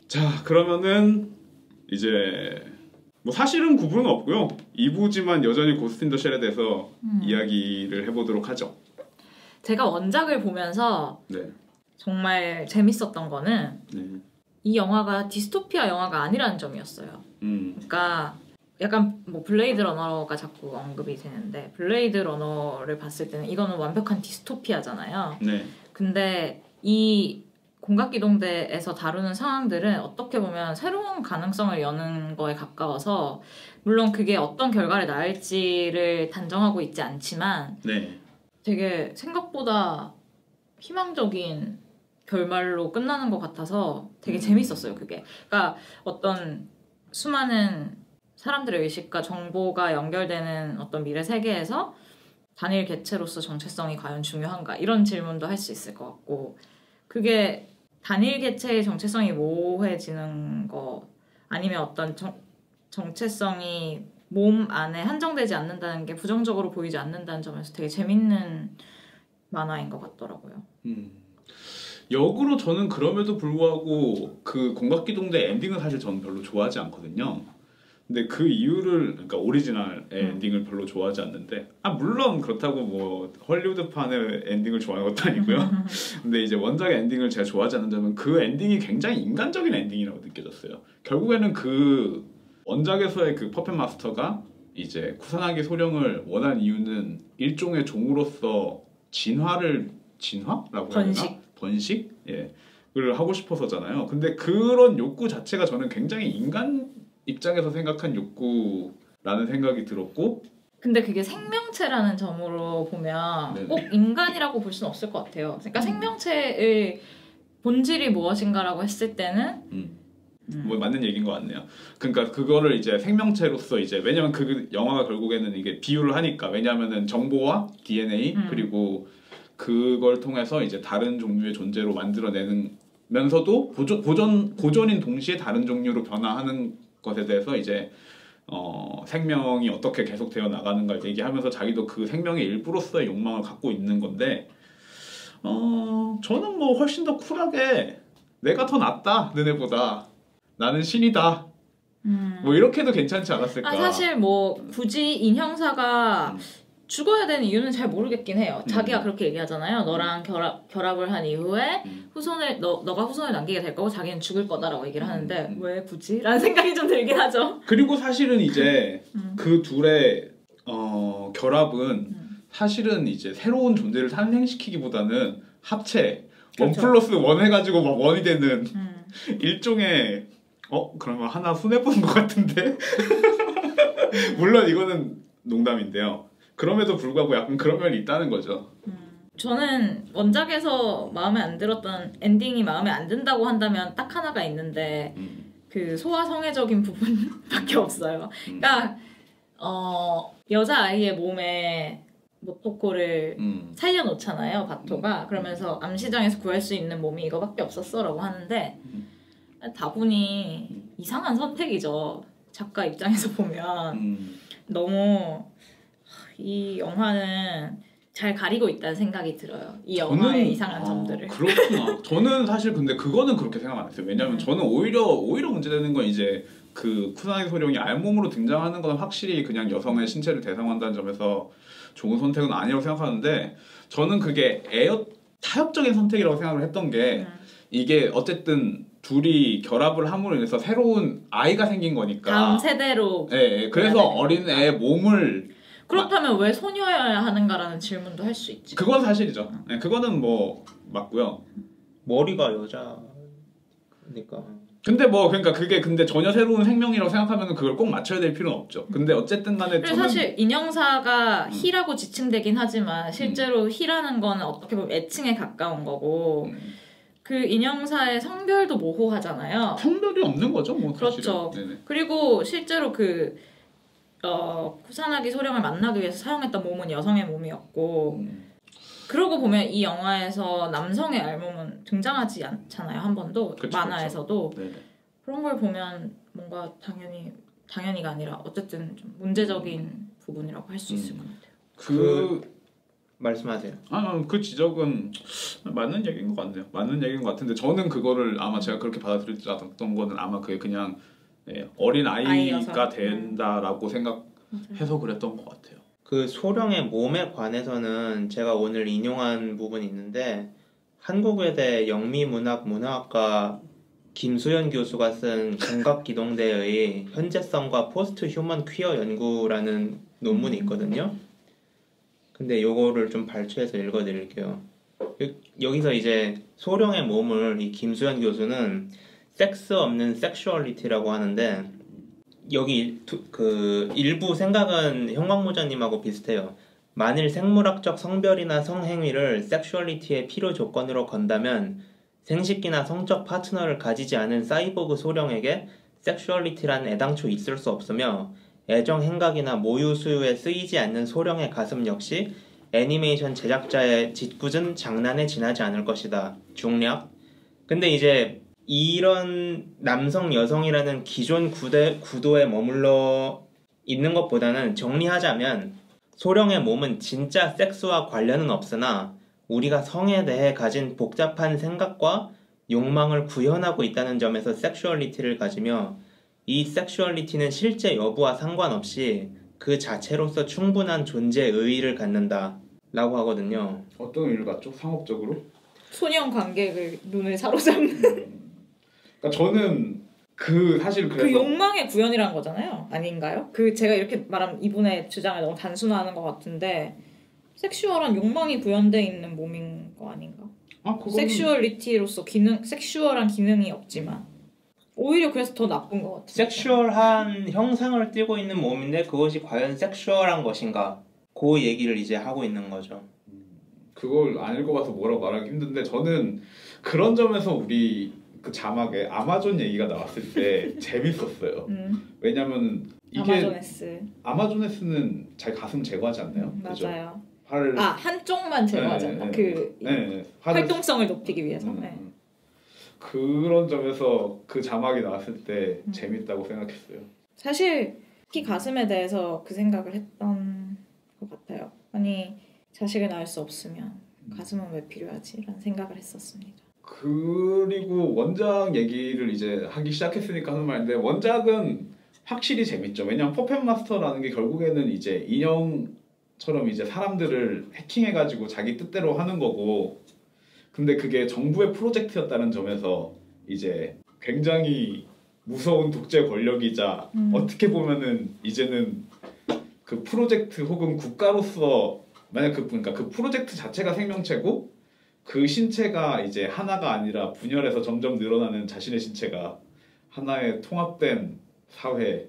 자, 그러면은 이제 뭐 사실은 구분은 없고요. 2부지만 여전히 고스트 인 더 쉘에 대해서 이야기를 해보도록 하죠. 제가 원작을 보면서 네. 정말 재밌었던 거는 네. 이 영화가 디스토피아 영화가 아니라는 점이었어요. 그러니까 약간 뭐 블레이드 러너가 자꾸 언급이 되는데 블레이드 러너를 봤을 때는 이거는 완벽한 디스토피아잖아요. 네. 근데 이 공각기동대에서 다루는 상황들은 어떻게 보면 새로운 가능성을 여는 거에 가까워서 물론 그게 어떤 결과를 낳을지를 단정하고 있지 않지만 네. 되게 생각보다 희망적인 결말로 끝나는 것 같아서 되게 재밌었어요. 그게 그러니까 어떤 수많은 사람들의 의식과 정보가 연결되는 어떤 미래 세계에서 단일 개체로서 정체성이 과연 중요한가 이런 질문도 할 수 있을 것 같고 그게 단일 개체의 정체성이 모호해지는 거 아니면 어떤 정체성이 몸 안에 한정되지 않는다는 게 부정적으로 보이지 않는다는 점에서 되게 재밌는 만화인 것 같더라고요. 역으로 저는 그럼에도 불구하고 그 공각기동대 엔딩은 사실 저는 별로 좋아하지 않거든요. 근데 그 이유를 그러니까 오리지널의 엔딩을 별로 좋아하지 않는데 물론 그렇다고 뭐 헐리우드판의 엔딩을 좋아하는 것도 아니고요. 근데 이제 원작의 엔딩을 제가 좋아하지 않는 점은 그 엔딩이 굉장히 인간적인 엔딩이라고 느껴졌어요. 결국에는 그 원작에서의 그 퍼펫 마스터가 이제 쿠사나기 소령을 원한 이유는 일종의 종으로서 진화라고 해야 되나? 번식? 예. 를 하고 싶어서잖아요. 근데 그런 욕구 자체가 저는 굉장히 인간 입장에서 생각한 욕구라는 생각이 들었고 근데 그게 생명체라는 점으로 보면 네네. 꼭 인간이라고 볼 수는 없을 것 같아요. 그러니까 생명체의 본질이 무엇인가라고 했을 때는 뭐 맞는 얘기인 것 같네요. 그러니까 그거를 이제 생명체로서 이제 왜냐면 그 영화가 결국에는 이게 비유를 하니까 왜냐면은 정보와 DNA 그리고 그걸 통해서 이제 다른 종류의 존재로 만들어내면서도 고전인 동시에 다른 종류로 변화하는 것에 대해서 이제 생명이 어떻게 계속되어 나가는가를 얘기하면서 자기도 그 생명의 일부로서의 욕망을 갖고 있는 건데 저는 뭐 훨씬 더 쿨하게 내가 더 낫다 너네보다 나는 신이다 뭐 이렇게도 괜찮지 않았을까. 사실 뭐 굳이 인형사가 죽어야 되는 이유는 잘 모르겠긴 해요. 자기가 그렇게 얘기하잖아요. 너랑 결합을 한 이후에 너가 후손을 남기게 될 거고 자기는 죽을 거다라고 얘기를 하는데 왜 굳이? 라는 생각이 좀 들긴 하죠. 그리고 사실은 이제 그 둘의 결합은 사실은 이제 새로운 존재를 탄생시키기보다는 합체 그렇죠. 1+1 해가지고 막 원이 되는 일종의 그러면 하나 손해보는 것 같은데 물론 이거는 농담인데요. 그럼에도 불구하고 약간 그런 면이 있다는 거죠. 저는 원작에서 마음에 안 들었던 엔딩이 마음에 안 든다고 한다면 딱 하나가 있는데 그 소아성애적인 부분밖에 없어요. 그러니까 여자아이의 몸에 모토코를 살려놓잖아요. 바토가. 그러면서 암시장에서 구할 수 있는 몸이 이거밖에 없었어 라고 하는데 다분히 이상한 선택이죠. 작가 입장에서 보면 너무 이 영화는 잘 가리고 있다는 생각이 들어요. 이 영화의 이상한 점들을. 그렇구나. 저는 사실 근데 그거는 그렇게 생각 안 했어요. 왜냐면 저는 오히려 문제되는 건 이제 그 쿠사나기 소령이 알몸으로 등장하는 건 확실히 그냥 여성의 신체를 대상화한다는 점에서 좋은 선택은 아니라고 생각하는데 저는 그게 타협적인 선택이라고 생각을 했던 게 이게 어쨌든 둘이 결합을 함으로 인해서 새로운 아이가 생긴 거니까 다음 세대로 네, 그래서 어린 애 몸을 그렇다면 왜 소녀여야 하는가라는 질문도 할 수 있지. 그건 사실이죠. 네, 그거는 뭐 맞고요. 머리가 여자니까. 근데 뭐 그러니까 그게 근데 전혀 새로운 생명이라고 생각하면 그걸 꼭 맞춰야 될 필요는 없죠. 근데 어쨌든 간에 저는 사실 인형사가 희라고 지칭되긴 하지만 실제로 희라는 거는 어떻게 보면 애칭에 가까운 거고 그 인형사의 성별도 모호하잖아요. 성별이 없는 거죠, 뭐. 그렇죠. 네네. 그리고 실제로 쿠사나기 소령을 만나기 위해서 사용했던 몸은 여성의 몸이었고 그러고 보면 이 영화에서 남성의 알몸은 등장하지 않잖아요. 한 번도. 그쵸, 만화에서도. 그쵸. 그런 걸 보면 뭔가 당연히가 아니라 어쨌든 좀 문제적인 부분이라고 할 수 있을 것 같아요. 말씀하세요. 그 지적은 맞는 얘기인 것 같네요. 맞는 얘기인 것 같은데 저는 그거를 아마 제가 그렇게 받아들이지 않았던 거는 아마 그게 그냥 어린 아이가 아이여서. 된다라고 생각해서 그랬던 것 같아요. 그 소령의 몸에 관해서는 제가 오늘 인용한 부분이 있는데 한국외대 영미문학문화학과 김수연 교수가 쓴 공각기동대의 현재성과 포스트 휴먼 퀴어 연구라는 논문이 있거든요. 근데 요거를 좀 발췌해서 읽어드릴게요. 여기서 이제 소령의 몸을 이 김수연 교수는 섹스 없는 섹슈얼리티라고 하는데 여기 그 일부 생각은 형광모자님하고 비슷해요. 만일 생물학적 성별이나 성행위를 섹슈얼리티의 필요 조건으로 건다면 생식기나 성적 파트너를 가지지 않은 사이보그 소령에게 섹슈얼리티란 애당초 있을 수 없으며 애정 행각이나 모유 수유에 쓰이지 않는 소령의 가슴 역시 애니메이션 제작자의 짓궂은 장난에 지나지 않을 것이다. 중략. 근데 이제 이런 남성 여성이라는 기존 구도에 머물러 있는 것보다는 정리하자면 소령의 몸은 진짜 섹스와 관련은 없으나 우리가 성에 대해 가진 복잡한 생각과 욕망을 구현하고 있다는 점에서 섹슈얼리티를 가지며 이 섹슈얼리티는 실제 여부와 상관없이 그 자체로서 충분한 존재 의의를 갖는다 라고 하거든요. 어떤 의의를 갖죠? 상업적으로? 소년 관객을 눈을 사로잡는 그러니까 저는 사실 그래서 그 욕망의 구현이란 거잖아요. 아닌가요? 그 제가 이렇게 말하면 이분의 주장을 너무 단순화하는 것 같은데 섹슈얼한 욕망이 구현되어 있는 몸인 거 아닌가? 그거는... 섹슈얼리티로서 섹슈얼한 기능이 없지만 오히려 그래서 더 나쁜 것 같아요. 섹슈얼한 형상을 띠고 있는 몸인데 그것이 과연 섹슈얼한 것인가? 그 얘기를 이제 하고 있는 거죠. 그걸 안 읽어봐서 뭐라고 말하기 힘든데 저는 그런 점에서 우리 그 자막에 아마존 얘기가 나왔을 때 재밌었어요. 왜냐면 이게 아마조네스는 잘 가슴 제거하지 않나요? 맞아요. 팔을 한쪽만 제거하지 않나? 활동성을 높이기 위해서. 그런 점에서 그 자막이 나왔을 때 재밌다고 생각했어요. 사실 특히 가슴에 대해서 그 생각을 했던 것 같아요. 아니 자식을 낳을 수 없으면 가슴은 왜 필요하지? 라는 생각을 했었습니다. 그리고 원작 얘기를 이제 하기 시작했으니까 하는 말인데 원작은 확실히 재밌죠. 왜냐면 퍼펫 마스터라는 게 결국에는 이제 인형처럼 이제 사람들을 해킹해가지고 자기 뜻대로 하는 거고 근데 그게 정부의 프로젝트였다는 점에서 이제 굉장히 무서운 독재 권력이자 어떻게 보면은 이제는 그 프로젝트 혹은 국가로서 만약 그러니까 그 프로젝트 자체가 생명체고 그 신체가 이제 하나가 아니라 분열해서 점점 늘어나는 자신의 신체가 하나의 통합된 사회를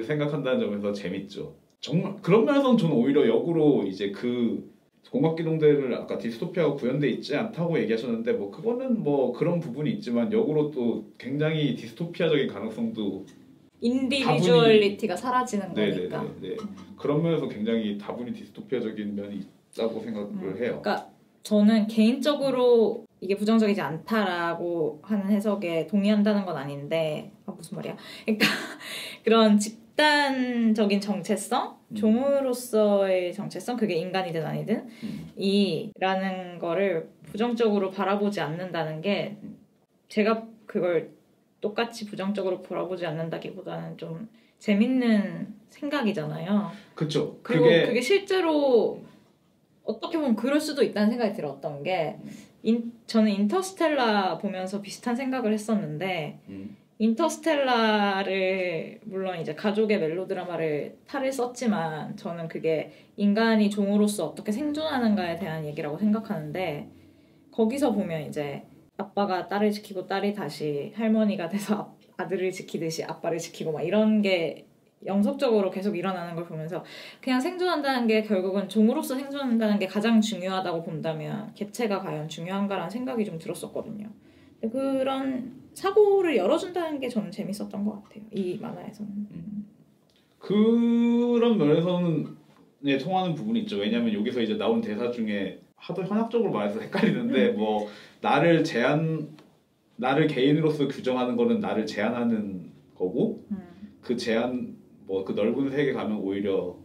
생각한다는 점에서 재밌죠. 정말 그런 면에서는 저는 오히려 역으로 이제 그 공각기동대를 아까 디스토피아가 구현돼 있지 않다고 얘기하셨는데 뭐 그거는 뭐 그런 부분이 있지만 역으로 또 굉장히 디스토피아적인 가능성도 인디비주얼리티가 사라지는 거니까. 네. 그런 면에서 굉장히 다분히 디스토피아적인 면이 있다고 생각을 해요. 그러니까 저는 개인적으로 이게 부정적이지 않다라고 하는 해석에 동의한다는 건 아닌데 무슨 말이야? 그러니까 그런 집단적인 정체성, 종으로서의 정체성, 그게 인간이든 아니든 이라는 거를 부정적으로 바라보지 않는다는 게 제가 그걸 똑같이 부정적으로 바라보지 않는다기보다는 좀 재밌는 생각이잖아요. 그렇죠. 그리고 그게 실제로 어떻게 보면 그럴 수도 있다는 생각이 들었던 게 저는 인터스텔라 보면서 비슷한 생각을 했었는데 인터스텔라를 물론 이제 가족의 멜로드라마를 탈을 썼지만 저는 그게 인간이 종으로서 어떻게 생존하는가에 대한 얘기라고 생각하는데 거기서 보면 이제 아빠가 딸을 지키고 딸이 다시 할머니가 돼서 아들을 지키듯이 아빠를 지키고 막 이런 게 영속적으로 계속 일어나는 걸 보면서 그냥 생존한다는 게 결국은 종으로서 생존한다는 게 가장 중요하다고 본다면 개체가 과연 중요한가라는 생각이 좀 들었었거든요. 그런 사고를 열어준다는 게 저는 재밌었던 것 같아요. 이 만화에서는. 그런 면에서는 통하는 부분이 있죠. 왜냐하면 여기서 이제 나온 대사 중에 하도 현학적으로 말해서 헷갈리는데 뭐 나를 개인으로서 규정하는 거는 나를 제한하는 거고 그 제한 뭐 그 넓은 세계 가면 오히려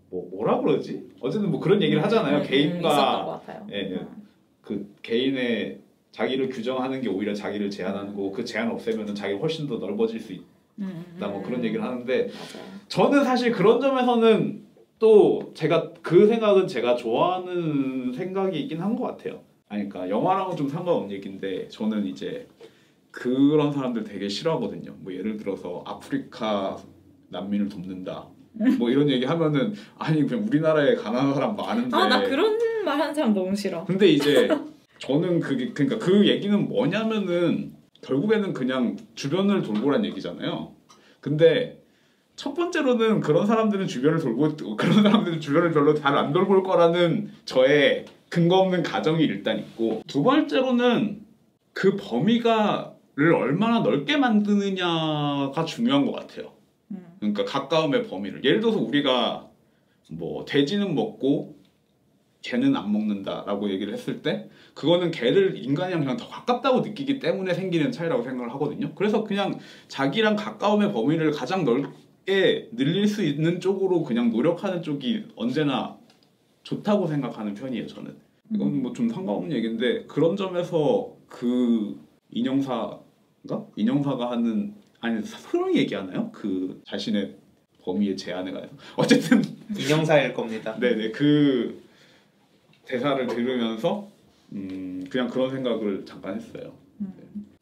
뭐라 그러지? 어쨌든 뭐 그런 얘기를 하잖아요. 있었던 개인과 것 같아요. 예, 그 개인의 자기를 규정하는 게 오히려 자기를 제한하는 거고 그 제한 없애면은 자기가 훨씬 더 넓어질 수 있다 뭐 그런 얘기를 하는데 맞아요. 저는 사실 그런 점에서는 또 제가 그 생각은 제가 좋아하는 생각이 있긴 한 것 같아요. 아니, 그러니까 영화랑은 좀 상관없는 얘기인데 저는 이제 그런 사람들 되게 싫어하거든요. 뭐 예를 들어서 아프리카 난민을 돕는다. 뭐 이런 얘기 하면은 아니 그냥 우리나라에 가난한 사람 많은데. 아, 나 그런 말 하는 사람 너무 싫어. 근데 이제 저는 그게 그러니까 그 얘기는 뭐냐면은 결국에는 그냥 주변을 돌보란 얘기잖아요. 근데 첫 번째로는 그런 사람들은 주변을 돌보 그런 사람들은 주변을 별로 잘 안 돌볼 거라는 저의 근거 없는 가정이 일단 있고 두 번째로는 그 범위가를 얼마나 넓게 만드느냐가 중요한 것 같아요. 그러니까 가까움의 범위를 예를 들어서 우리가 뭐 돼지는 먹고 개는 안 먹는다라고 얘기를 했을 때 그거는 개를 인간이랑 그냥 더 가깝다고 느끼기 때문에 생기는 차이라고 생각을 하거든요. 그래서 그냥 자기랑 가까움의 범위를 가장 넓게 늘릴 수 있는 쪽으로 그냥 노력하는 쪽이 언제나 좋다고 생각하는 편이에요. 저는 이건 뭐 좀 상관없는 얘기인데 그런 점에서 그 인형사가 하는 아니 소령이 얘기하나요? 그 자신의 범위의 제한에 관해서 어쨌든 인형사일 겁니다. 네네 그 대사를 들으면서 그냥 그런 생각을 잠깐 했어요.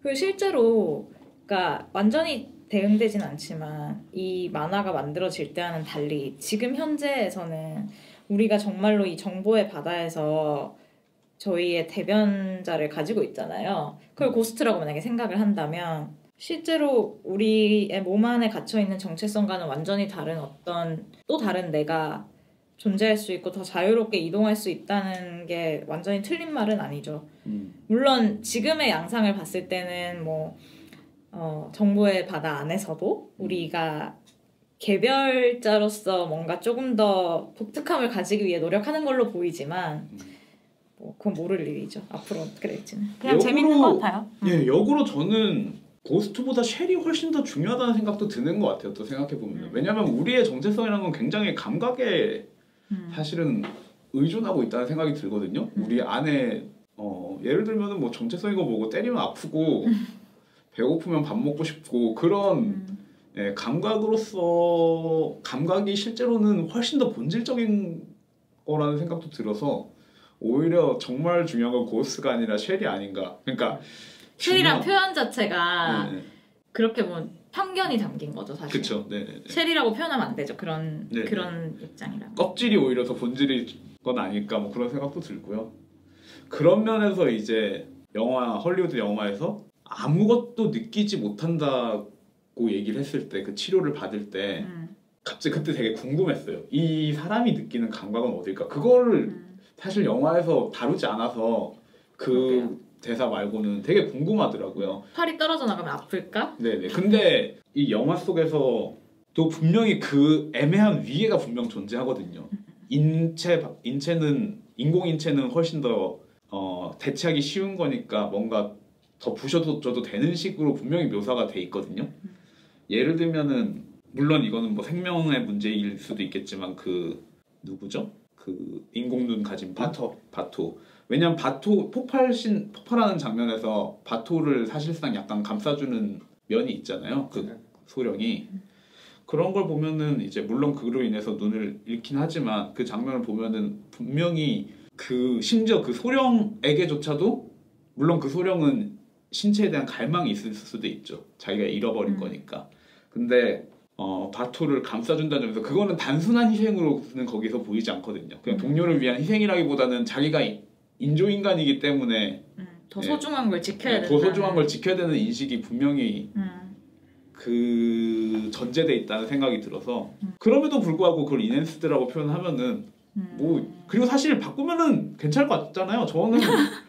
그 실제로 그러니까 완전히 대응되진 않지만 이 만화가 만들어질 때와는 달리 지금 현재에서는 우리가 정말로 이 정보의 바다에서 저희의 대변자를 가지고 있잖아요. 그걸 고스트라고 만약에 생각을 한다면 실제로 우리의 몸 안에 갇혀있는 정체성과는 완전히 다른 어떤 또 다른 내가 존재할 수 있고 더 자유롭게 이동할 수 있다는 게 완전히 틀린 말은 아니죠. 물론 지금의 양상을 봤을 때는 뭐 정보의 바다 안에서도 우리가 개별자로서 뭔가 조금 더 독특함을 가지기 위해 노력하는 걸로 보이지만 뭐 그건 모를 일이죠. 앞으로 어떻게 될지는. 그냥 재밌는 것 같아요. 예, 역으로 저는 고스트보다 쉘이 훨씬 더 중요하다는 생각도 드는 것 같아요. 또 생각해보면 왜냐하면 우리의 정체성이라는 건 굉장히 감각에 사실은 의존하고 있다는 생각이 들거든요. 우리 안에 예를 들면은 뭐 정체성이고 뭐고 때리면 아프고 배고프면 밥 먹고 싶고 그런 예, 감각으로서 감각이 실제로는 훨씬 더 본질적인 거라는 생각도 들어서 오히려 정말 중요한 건 고스트가 아니라 쉘이 아닌가. 그러니까 쉘이란 표현 자체가 네. 그렇게 보면 편견이 담긴 거죠, 사실. 그렇죠. 네. 쉘이라고 표현하면 안 되죠. 그런 네네. 그런 입장이라. 껍질이 오히려 더 본질인 건 아닐까 뭐 그런 생각도 들고요. 그런 면에서 이제 헐리우드 영화에서 아무것도 느끼지 못한다고 얘기를 했을 때 그 치료를 받을 때 갑자기 그때 되게 궁금했어요. 이 사람이 느끼는 감각은 어딜까? 그거를 사실 영화에서 다루지 않아서 그 그러게요. 대사 말고는 되게 궁금하더라고요. 팔이 떨어져 나가면 아플까? 네네. 근데 이 영화 속에서 또 분명히 그 애매한 위계가 분명 존재하거든요. 인체는 인공인체는 훨씬 더 대체하기 쉬운 거니까 뭔가 더 부셔줘도 되는 식으로 분명히 묘사가 돼 있거든요. 예를 들면은 물론 이거는 뭐 생명의 문제일 수도 있겠지만 그 누구죠? 그 인공눈 가진 분? 바토. 왜냐면 폭발하는 장면에서 바토를 사실상 약간 감싸주는 면이 있잖아요. 그 소령이. 그런 걸 보면은 이제 물론 그로 인해서 눈을 잃긴 하지만 그 장면을 보면은 분명히 심지어 그 소령에게조차도 물론 그 소령은 신체에 대한 갈망이 있을 수도 있죠. 자기가 잃어버린 거니까. 근데 바토를 감싸준다는 점에서 그거는 단순한 희생으로는 거기서 보이지 않거든요. 그냥 동료를 위한 희생이라기보다는 자기가 인조인간이기 때문에 더 소중한 걸 지켜야 된다. 더 소중한 걸 지켜야 되는 인식이 분명히 그 전제돼 있다는 생각이 들어서 그럼에도 불구하고 그걸 인핸스드라고 표현하면은 뭐 그리고 사실 바꾸면은 괜찮을 것 같잖아요. 저는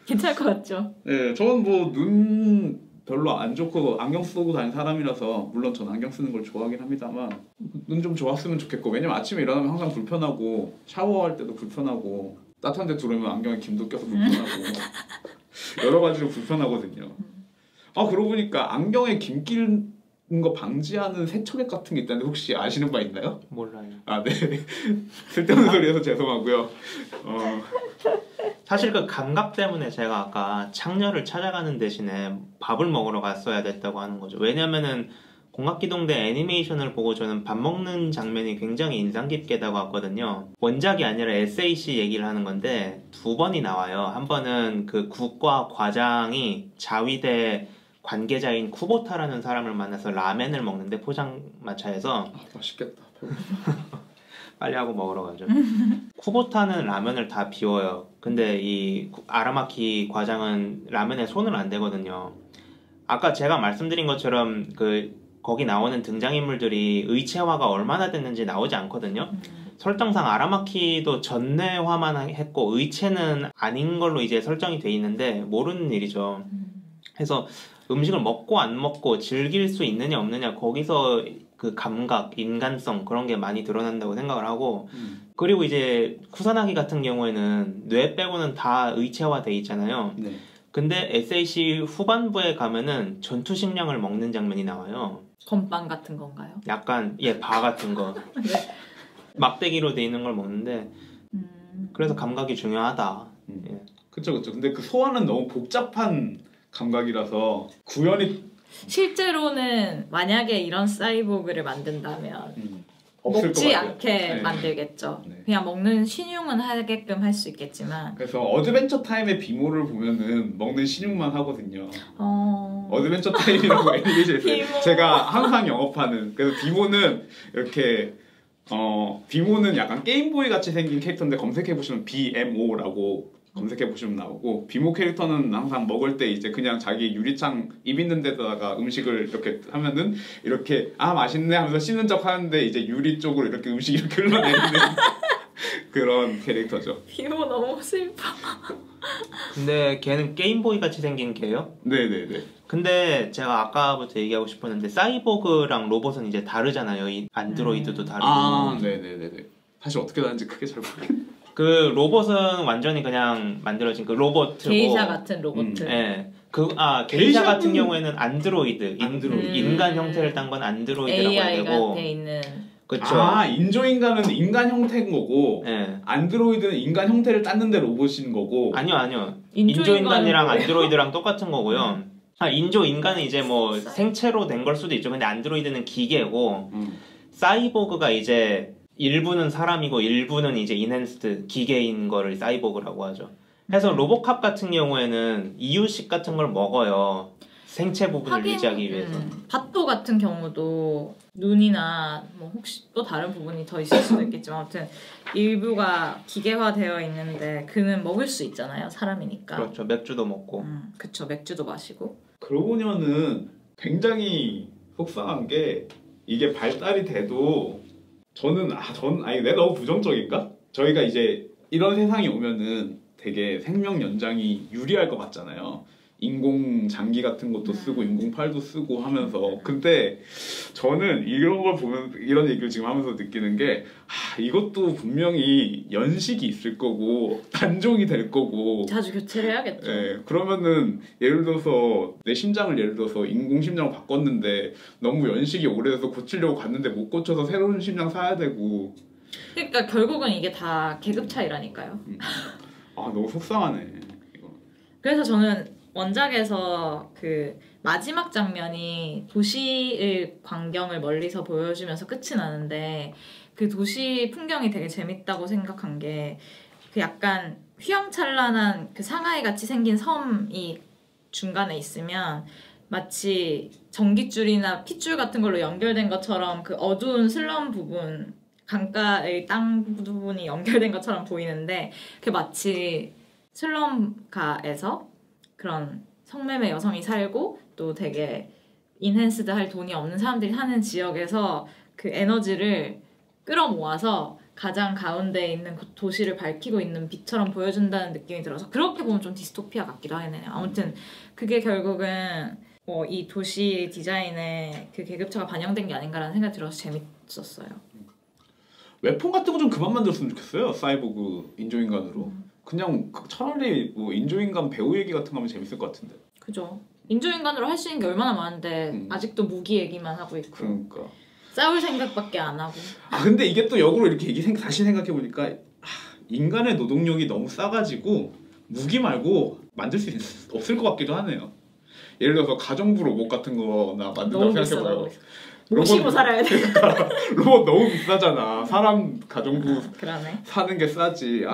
괜찮을 것 같죠. 네, 저는 뭐 눈 별로 안 좋고 안경 쓰고 다니는 사람이라서 물론 전 안경 쓰는 걸 좋아하긴 합니다만 눈 좀 좋았으면 좋겠고 왜냐면 아침에 일어나면 항상 불편하고 샤워할 때도 불편하고 따뜻한 데 들어오면 안경에 김도 껴서 불편하고 여러 가지로 불편하거든요. 그러고 보니까 안경에 김 끼는 거 방지하는 세척액 같은 게 있다는데 혹시 아시는 바 있나요? 몰라요. 아, 네. 쓸데없는 소리해서 죄송하고요. 사실 그 감각 때문에 제가 아까 창녀를 찾아가는 대신에 밥을 먹으러 갔어야 됐다고 하는 거죠. 왜냐면은 공각기동대 애니메이션을 보고 저는 밥 먹는 장면이 굉장히 인상 깊게 다가왔거든요. 원작이 아니라 SAC 얘기를 하는 건데 두 번이 나와요. 한 번은 그 국과 과장이 자위대 관계자인 쿠보타라는 사람을 만나서 라멘을 먹는데 포장마차에서 맛있겠다. 빨리 하고 먹으러 가죠. 쿠보타는 라면을 다 비워요. 근데 이 아라마키 과장은 라면에 손을 안 대거든요. 아까 제가 말씀드린 것처럼 거기 나오는 등장인물들이 의체화가 얼마나 됐는지 나오지 않거든요. 설정상 아라마키도 전내화만 했고 의체는 아닌 걸로 이제 설정이 돼 있는데 모르는 일이죠. 그래서 음식을 먹고 안 먹고 즐길 수 있느냐 없느냐 거기서 그 감각, 인간성 그런 게 많이 드러난다고 생각을 하고 그리고 이제 쿠사나기 같은 경우에는 뇌 빼고는 다 의체화돼 있잖아요. 네. 근데 SAC 후반부에 가면은 전투식량을 먹는 장면이 나와요. 건빵 같은 건가요? 약간 바 같은 거 네. 막대기로 돼 있는 걸 먹는데 그래서 감각이 중요하다. 예. 그쵸. 근데 그 소화는 너무 복잡한 감각이라서 구현이 실제로는 만약에 이런 사이보그를 만든다면 없을 먹지 것 같아요. 않게 네. 만들겠죠. 네. 그냥 먹는 신용은 하게끔 할 수 있겠지만. 그래서 어드벤처 타임의 비모를 보면은 먹는 신용만 하거든요. 어드벤처 타임이라고 애니메이션이 있어요. 비모. 제가 항상 영업하는. 그래서 비모는 이렇게 비모는 약간 게임보이 같이 생긴 캐릭터인데 검색해 보시면 BMO라고 검색해 보시면 나오고 비모 캐릭터는 항상 먹을 때 이제 그냥 자기 유리창 입 있는 데다가 음식을 이렇게 하면은 이렇게 맛있네 하면서 씹는 척 하는데 이제 유리 쪽으로 이렇게 음식이 이렇게 흘러내리는 그런 캐릭터죠. 비모 너무 슬퍼. 근데 걔는 게임보이 같이 생긴 걔요? 네네네. 근데 제가 아까부터 얘기하고 싶었는데 사이보그랑 로봇은 이제 다르잖아요. 이 안드로이드도 다르고. 네네네네. 사실 어떻게 다른지 크게 잘 모르겠네. 그 로봇은 완전히 그냥 만들어진 그 로봇이고 게이샤 같은 로봇. 예. 게이샤 같은 경우에는 안드로이드. 안드로이드. 인간 형태를 딴 건 안드로이드라고 해야 AI가 되고. 돼 있는. 그쵸. 인조인간은 인간 형태인 거고 예. 안드로이드는 인간 형태를 땄는데 로봇인 거고. 아니요. 인조인간은 인조인간이랑 뭐예요? 안드로이드랑 똑같은 거고요. 인조인간은 이제 뭐 생체로 된 걸 수도 있죠. 근데 안드로이드는 기계고 사이보그가 이제 일부는 사람이고 일부는 이제 인핸스드 기계인 거를 사이보그라고 하죠. 그래서 로보캅 같은 경우에는 이유식 같은 걸 먹어요. 생체 부분을 유지하기 위해서. 밭도 같은 경우도 눈이나 뭐 혹시 또 다른 부분이 더 있을 수도 있겠지만 아무튼 일부가 기계화되어 있는데 그는 먹을 수 있잖아요. 사람이니까. 그렇죠. 맥주도 먹고. 그쵸. 맥주도 마시고. 그러고 보면은 굉장히 속상한 게 이게 발달이 돼도 내가 너무 부정적인가? 저희가 이제 이런 세상이 오면은 되게 생명 연장이 유리할 것 같잖아요. 인공 장기 같은 것도 쓰고 인공 팔도 쓰고 하면서 근데 저는 이런 걸 보면 이런 얘기를 지금 하면서 느끼는 게 이것도 분명히 연식이 있을 거고 단종이 될 거고 자주 교체를 해야겠죠. 그러면은 예를 들어서 내 심장을 예를 들어서 인공 심장을 바꿨는데 너무 연식이 오래돼서 고치려고 갔는데 못 고쳐서 새로운 심장 사야 되고 그러니까 결국은 이게 다 계급 차이라니까요. 너무 속상하네 이거. 그래서 저는 원작에서 그 마지막 장면이 도시의 광경을 멀리서 보여주면서 끝이 나는데 그 도시 풍경이 되게 재밌다고 생각한 게 그 약간 휘황찬란한 그 상하이 같이 생긴 섬이 중간에 있으면 마치 전깃줄이나 핏줄 같은 걸로 연결된 것처럼 그 어두운 슬럼 부분 강가의 땅 부분이 연결된 것처럼 보이는데 그게 마치 슬럼가에서 그런 성매매 여성이 살고 또 되게 인핸스드 할 돈이 없는 사람들이 사는 지역에서 그 에너지를 끌어모아서 가장 가운데에 있는 도시를 밝히고 있는 빛처럼 보여준다는 느낌이 들어서 그렇게 보면 좀 디스토피아 같기도 하네요. 아무튼 그게 결국은 이 도시 디자인에 그 계급차가 반영된 게 아닌가라는 생각이 들어서 재밌었어요. 웹폰 같은 거 좀 그만 만들었으면 좋겠어요. 사이보그 인조인간으로. 그냥 차라리 뭐 인조인간 배우 얘기 같은 거 하면 재밌을 것 같은데. 그죠. 인조인간으로 할 수 있는 게 얼마나 많은데 아직도 무기 얘기만 하고 있고 그러니까. 싸울 생각밖에 안 하고. 아 근데 이게 또 역으로 이렇게 다시 생각해 보니까 인간의 노동력이 너무 싸가지고 무기 말고 만들 수 없을 것 같기도 하네요. 예를 들어서 가정부 로봇 같은 거나 만든다고 생각해봐요. 모시고 살아야 돼. 로봇 너무 비싸잖아. 사람 가정부 그러네. 사는 게 싸지.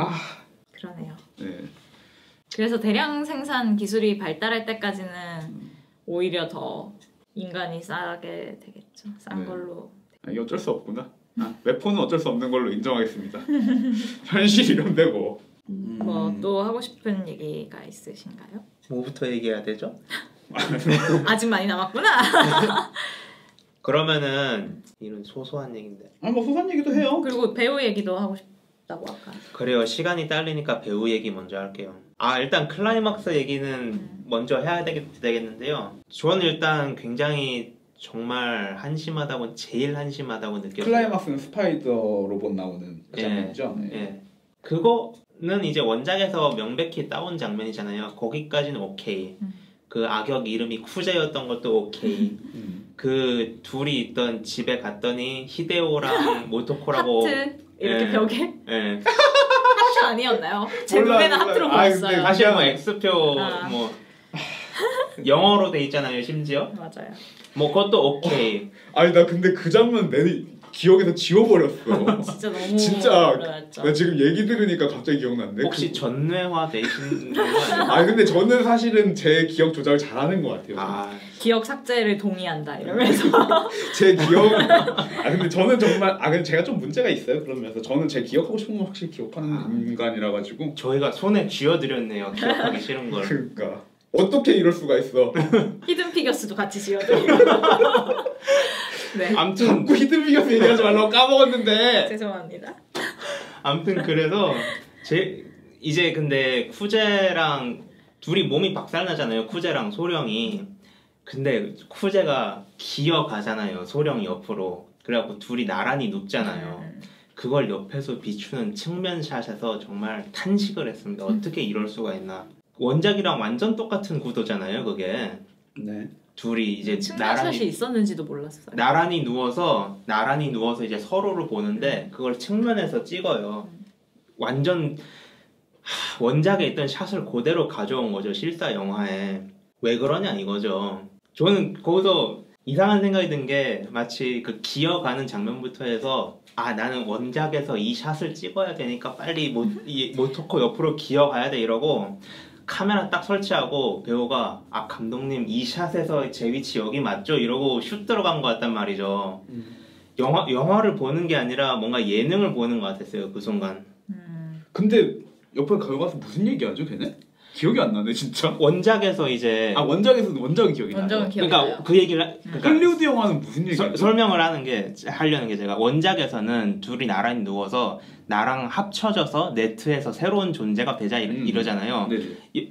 그러네요. 네. 그래서 대량 생산 기술이 발달할 때까지는 오히려 더 인간이 싸게 되겠죠. 싼 네. 걸로. 이게 어쩔 수 없구나. 웨폰은 어쩔 수 없는 걸로 인정하겠습니다. 현실 이런데 뭐. 뭐 또 하고 싶은 얘기가 있으신가요? 뭐부터 얘기해야 되죠? 아직 많이 남았구나. 그러면은 이런 소소한 얘기인데. 뭐 소소한 얘기도 해요. 그리고 배우 얘기도 하고 싶다고 아까. 그래요. 시간이 딸리니까 배우 얘기 먼저 할게요. 일단 클라이막스 얘기는 먼저 해야 되겠는데요. 저는 일단 굉장히 정말 한심하다고 제일 한심하다고 느꼈어요. 클라이막스는 스파이더 로봇 나오는 그 장면이죠. 네. 예. 그거는 이제 원작에서 명백히 따온 장면이잖아요. 거기까지는 오케이. 그 악역 이름이 쿠제였던 것도 오케이. 그 둘이 있던 집에 갔더니 히데오랑 모토코라고 하트 이렇게 예. 벽에 예. 하트 아니었나요? 제 눈에는 하트로 보였어요. 근데 다시 한번 X표 아. 뭐 영어로 돼 있잖아요. 심지어 맞아요. 뭐 그것도 오케이. 아니 나 근데 그 장면 내 기억에서 지워버렸어. 진짜 너무 진짜 어려웠죠. 나 지금 얘기 들으니까 갑자기 기억났네. 혹시 전뇌화 되신 거 아니에요? 근데 저는 사실은 제 기억 조작을 잘하는 것 같아요. 기억 삭제를 동의한다 이러면서 제 기억 근데 저는 정말 근데 제가 좀 문제가 있어요. 그러면서 저는 제 기억하고 싶은 거 확실히 기억하는 인간이라 가지고 저희가 손에 쥐어드렸네요. 기억하기 싫은 걸. 그러니까 어떻게 이럴 수가 있어. 히든 피겨스도 같이 지어드리고 네. 아무튼 자꾸 히든 피겨스 얘기하지 말라고 까먹었는데 죄송합니다. 아무튼 그래서 이제 근데 쿠제랑 둘이 몸이 박살나잖아요. 쿠제랑 소령이. 근데 쿠제가 기어가잖아요. 소령 옆으로. 그래갖고 둘이 나란히 눕잖아요. 그걸 옆에서 비추는 측면샷에서 정말 탄식을 했습니다. 어떻게 이럴 수가 있나. 원작이랑 완전 똑같은 구도잖아요. 그게. 네. 둘이 이제 측면샷이 있었는지도 몰랐어요. 나란히 누워서 이제 서로를 보는데 그걸 측면에서 찍어요. 완전 원작에 있던 샷을 그대로 가져온 거죠. 실사 영화에. 왜 그러냐 이거죠. 저는 거기서 이상한 생각이 든 게 마치 그 기어가는 장면부터 해서 나는 원작에서 이 샷을 찍어야 되니까 빨리 모토코 옆으로 기어가야 돼 이러고 카메라 딱 설치하고 배우가 감독님 이 샷에서 제 위치 여기 맞죠? 이러고 슛 들어간 것 같단 말이죠. 영화를 보는 게 아니라 뭔가 예능을 보는 것 같았어요. 그 순간. 근데 옆에 가서 무슨 얘기하죠 걔네? 기억이 안 나네 진짜. 원작에서 이제 원작은 기억이 나요. 원작은 기억이 그러니까 나요. 그 얘기를 할리우드 영화는 무슨 얘기하죠? 설명을 하려는 게 제가 원작에서는 둘이 나란히 누워서 나랑 합쳐져서 네트에서 새로운 존재가 되자 이러잖아요.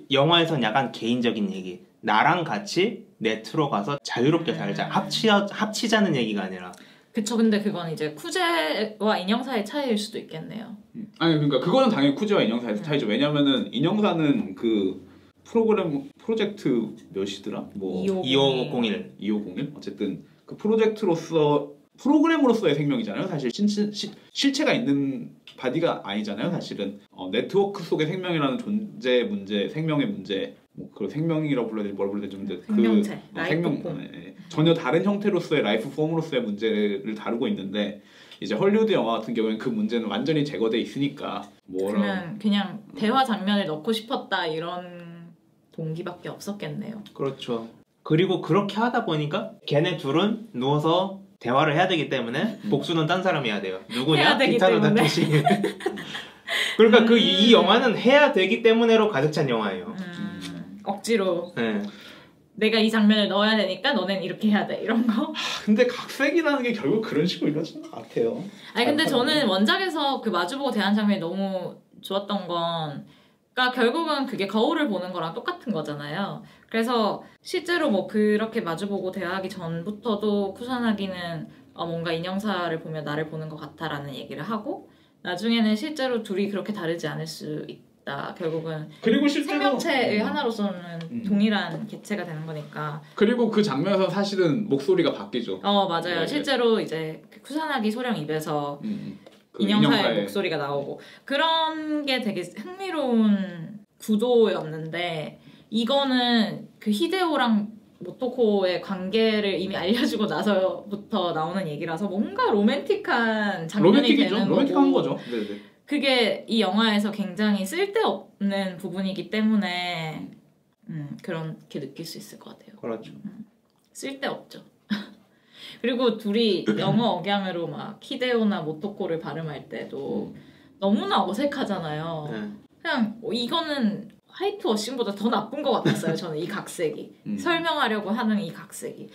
영화에서는 약간 개인적인 얘기. 나랑 같이 네트로 가서 자유롭게 살자. 합치자는 얘기가 아니라. 그쵸. 근데 그건 이제 쿠제와 인형사의 차이일 수도 있겠네요. 그러니까 그거는 당연히 쿠제와 인형사의 차이죠. 왜냐면은 인형사는 그 프로젝트 몇이더라? 뭐 2501 어쨌든 그 프로그램으로서의 생명이잖아요. 사실 실체가 있는 바디가 아니잖아요. 사실은 네트워크 속의 생명이라는 존재 문제, 생명의 문제, 뭐 그 생명이라고 불러야 될지 뭘 불러야 될지 생명체, 라이프 폼. 전혀 다른 형태로서의 라이프 폼으로서의 문제를 다루고 있는데 이제 헐리우드 영화 같은 경우에는 그 문제는 완전히 제거돼 있으니까 그냥 대화 장면을 넣고 싶었다 이런 동기밖에 없었겠네요. 그렇죠. 그리고 그렇게 하다 보니까 걔네 둘은 누워서 대화를 해야 되기 때문에 복수는 딴 사람이 해야 돼요. 누구냐? 기타노 다케시. 그러니까 이 영화는 해야 되기 때문에로 가득 찬 영화예요. 억지로. 네. 내가 이 장면을 넣어야 되니까 너넨 이렇게 해야 돼 이런 거. 근데 각색이라는 게 결국 그런 식으로 이루어지는 것 같아요. 근데 저는 원작에서 그 마주보고 대한 장면이 너무 좋았던 건 그러니까 결국은 그게 거울을 보는 거랑 똑같은 거잖아요. 그래서 실제로 뭐 그렇게 마주보고 대화하기 전부터도 쿠사나기는 뭔가 인형사를 보면 나를 보는 것 같아라는 얘기를 하고 나중에는 실제로 둘이 그렇게 다르지 않을 수 있다. 결국은 그리고 실제로 생명체의 하나로서는 동일한 개체가 되는 거니까. 그리고 그 장면에서 사실은 목소리가 바뀌죠. 맞아요. 네. 실제로 이제 쿠사나기 소령 입에서 그 인형사의 목소리가 나오고 그런 게 되게 흥미로운 구도였는데 이거는 그 히데오랑 모토코의 관계를 이미 알려주고 나서부터 나오는 얘기라서 뭔가 로맨틱한 장면이 로맨틱이죠. 되는 로맨틱한 거고 거죠. 네네. 그게 이 영화에서 굉장히 쓸데없는 부분이기 때문에 그렇게 느낄 수 있을 것 같아요. 그렇죠. 쓸데없죠. 그리고 둘이 영어 억양으로 막 히데오나 모토코를 발음할 때도 너무나 어색하잖아요. 네. 그냥 이거는 화이트워싱보다 더 나쁜 것 같았어요. 저는 이 각색이 설명하려고 하는 이 각색이.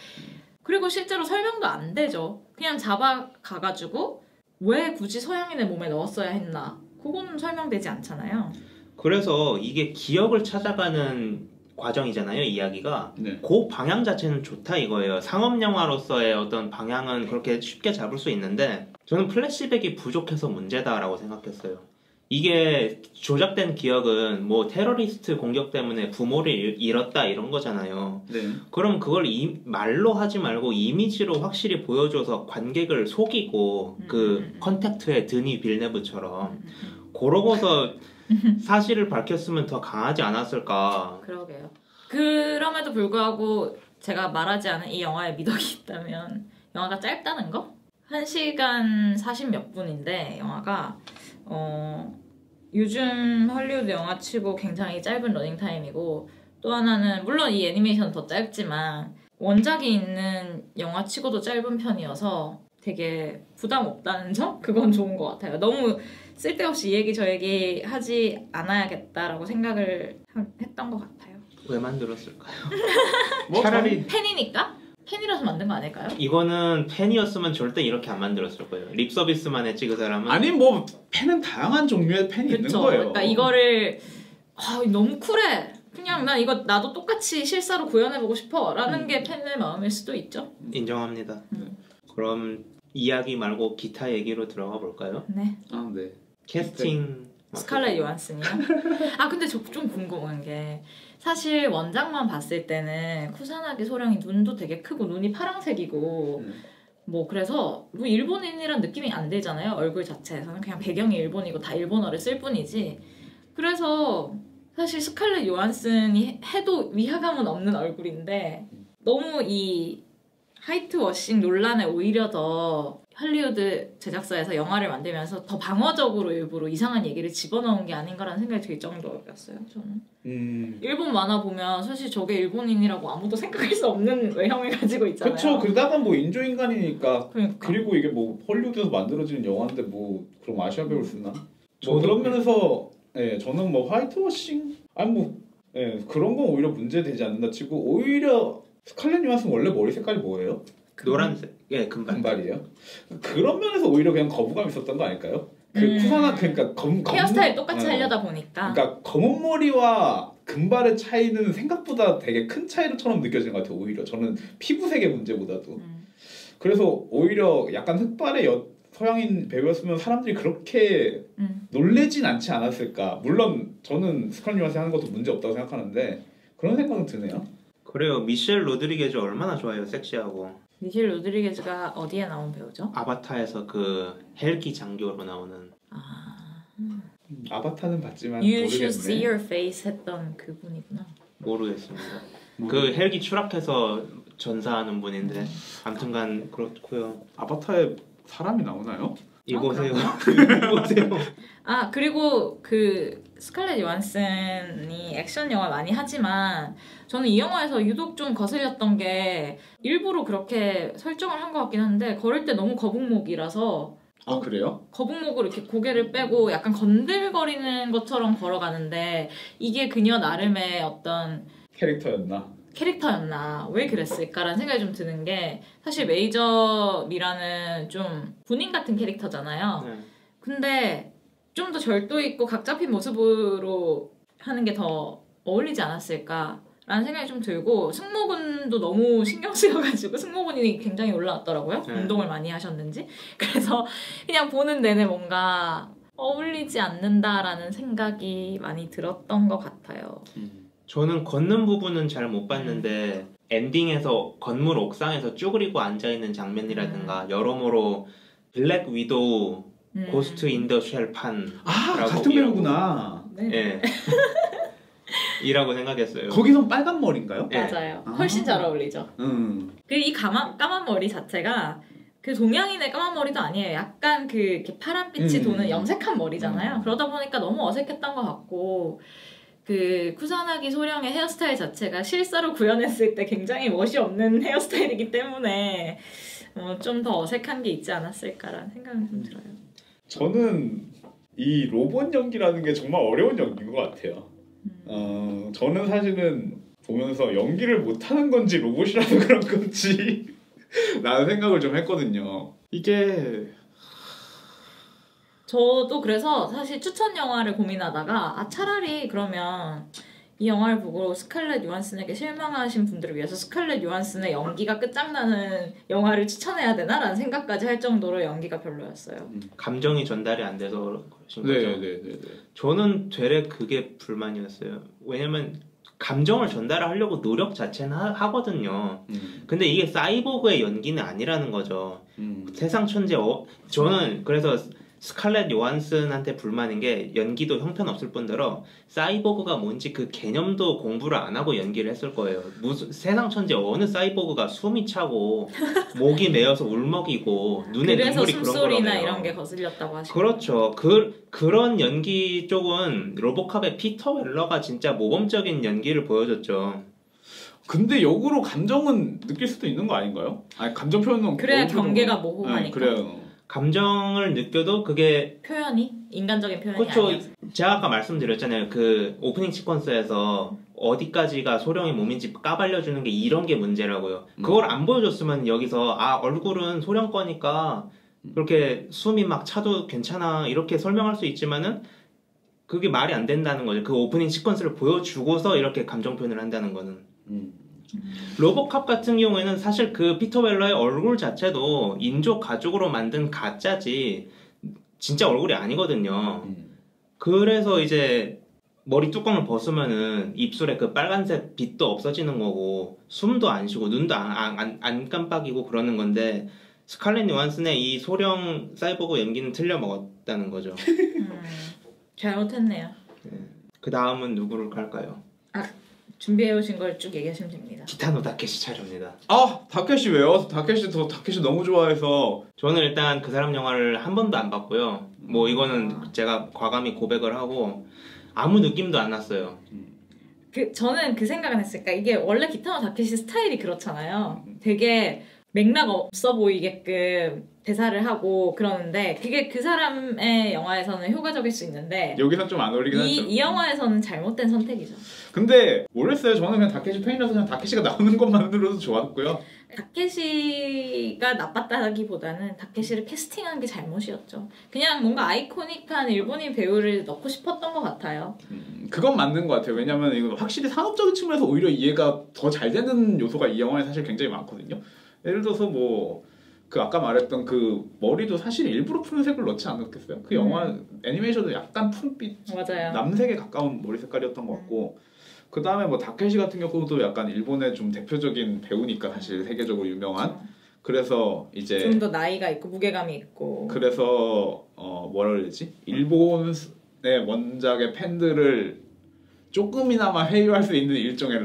그리고 실제로 설명도 안 되죠. 그냥 잡아가가지고 왜 굳이 서양인의 몸에 넣었어야 했나? 그건 설명되지 않잖아요. 그래서 이게 기억을 찾아가는 과정이잖아요, 이야기가. 네. 그 방향 자체는 좋다 이거예요. 상업 영화로서의 어떤 방향은 그렇게 쉽게 잡을 수 있는데 저는 플래시백이 부족해서 문제다라고 생각했어요. 이게 조작된 기억은 뭐 테러리스트 공격 때문에 부모를 잃었다 이런 거잖아요. 네. 그럼 그걸 말로 하지 말고 이미지로 확실히 보여줘서 관객을 속이고 그 컨택트의 드니 빌네브처럼 그러고서 사실을 밝혔으면 더 강하지 않았을까. 그러게요. 그럼에도 불구하고 제가 말하지 않은 이 영화에 미덕이 있다면 영화가 짧다는 거? 1시간 40 몇 분인데 영화가 요즘 헐리우드 영화 치고 굉장히 짧은 러닝타임이고 또 하나는 물론 이 애니메이션은 더 짧지만 원작이 있는 영화 치고도 짧은 편이어서 되게 부담 없다는 점? 그건 좋은 것 같아요. 너무 쓸데없이 이 얘기 저 얘기 하지 않아야겠다라고 생각을 했던 것 같아요. 왜 만들었을까요? 뭐 차라리 팬이니까? 팬이라서 만든 거 아닐까요? 이거는 팬이었으면 절대 이렇게 안 만들었을 거예요. 립서비스만 했지 그 사람은. 아니 뭐 팬은 다양한 종류의 팬이 있는 거예요. 그러니까 이거를 너무 쿨해. 그냥 난 이거 나도 똑같이 실사로 구현해보고 싶어 라는 게 팬의 마음일 수도 있죠. 인정합니다. 그럼 이야기 말고 기타 얘기로 들어가 볼까요? 네. 아, 네. 캐스팅 스칼렛 요한슨이요? 근데 저 좀 궁금한 게 사실 원작만 봤을 때는 쿠사나기 소령이 눈도 되게 크고 눈이 파란색이고 뭐 그래서 뭐 일본인이란 느낌이 안 들잖아요. 얼굴 자체에서는 그냥 배경이 일본이고 다 일본어를 쓸 뿐이지. 그래서 사실 스칼렛 요한슨이 해도 위화감은 없는 얼굴인데 너무 이 화이트워싱 논란에 오히려 더 할리우드 제작사에서 영화를 만들면서 더 방어적으로 일부러 이상한 얘기를 집어넣은 게 아닌가라는 생각이 들 정도였어요. 저는. 일본 만화 보면 사실 저게 일본인이라고 아무도 생각할 수 없는 외형을 가지고 있잖아요. 그렇죠. 그러다가 뭐 인조인간이니까. 그러니까. 그리고 이게 뭐 헐리우드에서 만들어지는 영화인데 뭐 그럼 아시아 배우를 쓰나? 뭐 저도 그런 면에서 저는 뭐 화이트워싱 그런 건 오히려 문제되지 않는다 치고 오히려 스칼렛 요한슨 원래 머리 색깔이 뭐예요? 노란색, 금발이에요. 그런 면에서 오히려 그냥 거부감 있었던 거 아닐까요? 쿠사나 그러니까 헤어스타일 똑같이 하려다 보니까. 그러니까 검은 머리와 금발의 차이는 생각보다 되게 큰 차이로처럼 느껴지는 것 같아요. 오히려 저는 피부색의 문제보다도. 그래서 오히려 약간 흑발의 서양인 배우였으면 사람들이 그렇게 놀래진 않지 않았을까. 물론 저는 스칼렛 요한슨 하는 것도 문제 없다고 생각하는데 그런 생각은 드네요. 그래요. 미셸 로드리게즈 얼마나 좋아요. 섹시하고. 미셸 로드리게즈가 어디에 나온 배우죠? 아바타에서 그 헬기 장교로 나오는. 아바타는 봤지만 You 모르겠네. should see your face 했던 그분이구나. 모르겠습니다. 그 헬기 추락해서 전사하는 분인데 아무튼간 그렇고요. 아바타에 사람이 나오나요? 이보세요. 이보세요. 그리고 그 스칼렛 요한슨이 액션 영화 많이 하지만 저는 이 영화에서 유독 좀 거슬렸던 게 일부러 그렇게 설정을 한 것 같긴 한데 걸을 때 너무 거북목이라서 그래요? 거북목으로 이렇게 고개를 빼고 약간 건들거리는 것처럼 걸어가는데 이게 그녀 나름의 어떤 캐릭터였나 왜 그랬을까라는 생각이 좀 드는 게 사실 메이저 미라는 좀 군인 같은 캐릭터잖아요. 네. 근데 좀 더 절도 있고 각 잡힌 모습으로 하는 게 더 어울리지 않았을까라는 생각이 좀 들고 승모근도 너무 신경 쓰여가지고 승모근이 굉장히 올라왔더라고요. 운동을 많이 하셨는지. 그래서 그냥 보는 내내 뭔가 어울리지 않는다라는 생각이 많이 들었던 것 같아요. 저는 걷는 부분은 잘 못 봤는데 엔딩에서 건물 옥상에서 쭈그리고 앉아있는 장면이라든가 여러모로 블랙 위도우 고스트 인 더 쉘판 같은 배우구나. 네. 예. 이라고 생각했어요. 거기선 빨간 머리인가요? 네. 맞아요. 훨씬 잘 어울리죠. 이 까만 머리 자체가 그 동양인의 까만 머리도 아니에요. 약간 그 이렇게 파란빛이 도는 염색한 머리잖아요. 그러다 보니까 너무 어색했던 것 같고 그 쿠사나기 소령의 헤어스타일 자체가 실사로 구현했을 때 굉장히 멋이 없는 헤어스타일이기 때문에 좀 더 어색한 게 있지 않았을까라는 생각이 좀 들어요. 저는 이 로봇 연기라는 게 정말 어려운 연기인 것 같아요. 저는 사실은 보면서 연기를 못하는 건지 로봇이라서 그런 건지 라는 생각을 좀 했거든요. 이게 저도 그래서 사실 추천 영화를 고민하다가 차라리 그러면 이 영화를 보고 스칼렛 요한슨에게 실망하신 분들을 위해서 스칼렛 요한슨의 연기가 끝장나는 영화를 추천해야 되나라는 생각까지 할 정도로 연기가 별로였어요. 감정이 전달이 안 돼서 그러신 거죠? 네. 저는 되레 그게 불만이었어요. 왜냐면 감정을 전달하려고 노력 자체는 하거든요. 근데 이게 사이보그의 연기는 아니라는 거죠. 세상 천재 저는 그래서 스칼렛 요한슨한테 불만인 게 연기도 형편없을 뿐더러 사이보그가 뭔지 그 개념도 공부를 안 하고 연기를 했을 거예요. 무슨 세상 천재 어느 사이보그가 숨이 차고 목이 메어서 울먹이고 눈에 그래서 눈물이 그런 숨소리나 거라며요. 이런 게 거슬렸다고 하시고 그렇죠. 그런 연기 쪽은 로보캅의 피터 웰러가 진짜 모범적인 연기를 보여줬죠. 근데 역으로 감정은 느낄 수도 있는 거 아닌가요? 아니 감정 표현은 그래야 경계가 모호하니까. 그래요. 감정을 느껴도 그게 표현이 인간적인 표현이 그렇죠. 아니어서. 제가 아까 말씀드렸잖아요. 그 오프닝 시퀀스에서 어디까지가 소령의 몸인지 까발려주는 게 이런 게 문제라고요. 그걸 안 보여줬으면 여기서 얼굴은 소령 거니까 그렇게 숨이 막 차도 괜찮아 이렇게 설명할 수 있지만은 그게 말이 안 된다는 거죠. 그 오프닝 시퀀스를 보여주고서 이렇게 감정 표현을 한다는 거는. 로보캅 같은 경우에는 사실 그 피터 웰러의 얼굴 자체도 인조 가죽으로 만든 가짜지 진짜 얼굴이 아니거든요. 그래서 이제 머리 뚜껑을 벗으면은 입술에 그 빨간색 빛도 없어지는 거고 숨도 안 쉬고 눈도 안 깜빡이고 그러는 건데 스칼렛 요한슨의 이 소령 사이보그 연기는 틀려 먹었다는 거죠. 잘못했네요. 그 다음은 누구를 갈까요? 준비해오신 걸 쭉 얘기하시면 됩니다. 기타노 다케시 차례입니다. 다케시 왜요? 다케시 너무 좋아해서 저는 일단 그 사람 영화를 한 번도 안 봤고요. 뭐 이거는 제가 과감히 고백을 하고 아무 느낌도 안 났어요. 저는 그 생각은 했으니까 이게 원래 기타노 다케시 스타일이 그렇잖아요. 되게 맥락 없어 보이게끔 대사를 하고 그러는데 그게 그 사람의 영화에서는 효과적일 수 있는데 여기선 좀 안 어울리긴 하죠. 이 영화에서는 잘못된 선택이죠. 근데 모르겠어요. 저는 그냥 다케시 팬이라서 그냥 다케시가 나오는 것만으로도 좋았고요. 다케시가 나빴다기보다는 다케시를 캐스팅한 게 잘못이었죠. 그냥 뭔가 아이코닉한 일본인 배우를 넣고 싶었던 것 같아요. 그건 맞는 것 같아요. 왜냐면 이거 확실히 산업적인 측면에서 오히려 이해가 더 잘 되는 요소가 이 영화에 사실 굉장히 많거든요. 예를 들어서 그 아까 말했던 그 머리도 사실 일부러 푸른색을 넣지 않았겠어요? 그 영화 애니메이션도 약간 푸른빛 맞아요. 남색에 가까운 머리 색깔이었던 것 같고 그 다음에 뭐 다케시 같은 경우도 약간 일본의 좀 대표적인 배우니까 사실 세계적으로 유명한 그래서 이제 좀 더 나이가 있고 무게감이 있고 그래서 뭐라 그러지? 일본의 원작의 팬들을 조금이나마 회유할 수 있는 일종의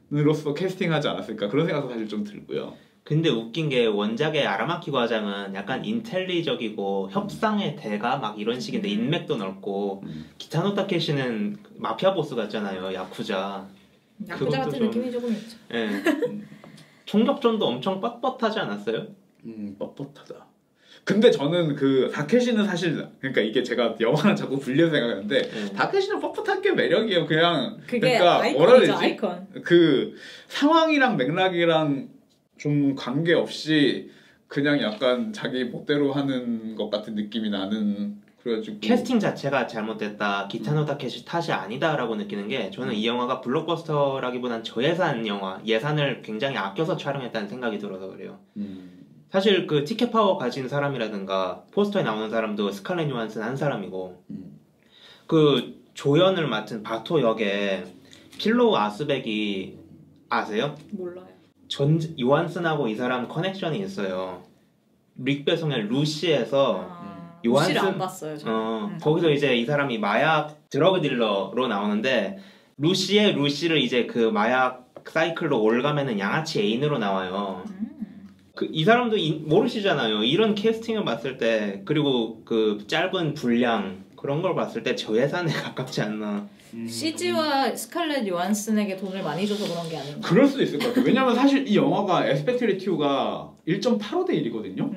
라인으로서 캐스팅하지 않았을까 그런 생각도 사실 좀 들고요. 근데 웃긴 게 원작의 아라마키 과장은 약간 인텔리적이고 협상의 대가 막 이런 식인데 인맥도 넓고 기타노 타케시는 마피아 보스 같잖아요. 야쿠자 같은 좀, 느낌이 조금 있죠. 예. 총격전도 엄청 뻣뻣하지 않았어요? 뻣뻣하다. 근데 저는 그 다케시는 사실 그러니까 이게 제가 영화는 자꾸 분리해서 생각하는데 다케시는 뻣뻣한 게 매력이에요. 그냥 그게 그러니까 아이콘이죠. 아이콘. 그 상황이랑 맥락이랑 좀 관계없이 그냥 약간 자기 멋대로 하는 것 같은 느낌이 나는 그래가지고 캐스팅 자체가 잘못됐다. 기타노 타케시 탓이 아니다라고 느끼는 게 저는 이 영화가 블록버스터라기보단 저예산 영화 예산을 굉장히 아껴서 촬영했다는 생각이 들어서 그래요. 사실 그 티켓 파워 가진 사람이라든가 포스터에 나오는 사람도 스칼렛 요한슨 한 사람이고 그 조연을 맡은 바토 역에 필로우 아스백이 아세요? 몰라요. 요한슨하고 이 사람 커넥션이 있어요. 릭 배송의 루시에서 루시를 안 봤어요. 저는. 거기서 이제 이 사람이 마약 드러그 딜러로 나오는데 루시를 이제 그 마약 사이클로 올가매는 양아치 애인으로 나와요. 이 사람도 모르시잖아요. 이런 캐스팅을 봤을 때 그리고 그 짧은 분량 그런 걸 봤을 때 저예산에 가깝지 않나. CG와 스칼렛 요한슨에게 돈을 많이 줘서 그런 게 아닌가. 그럴 수도 있을 것 같아요. 왜냐면 사실 이 영화가 에스펙트 레티오가 1.85대 1이거든요.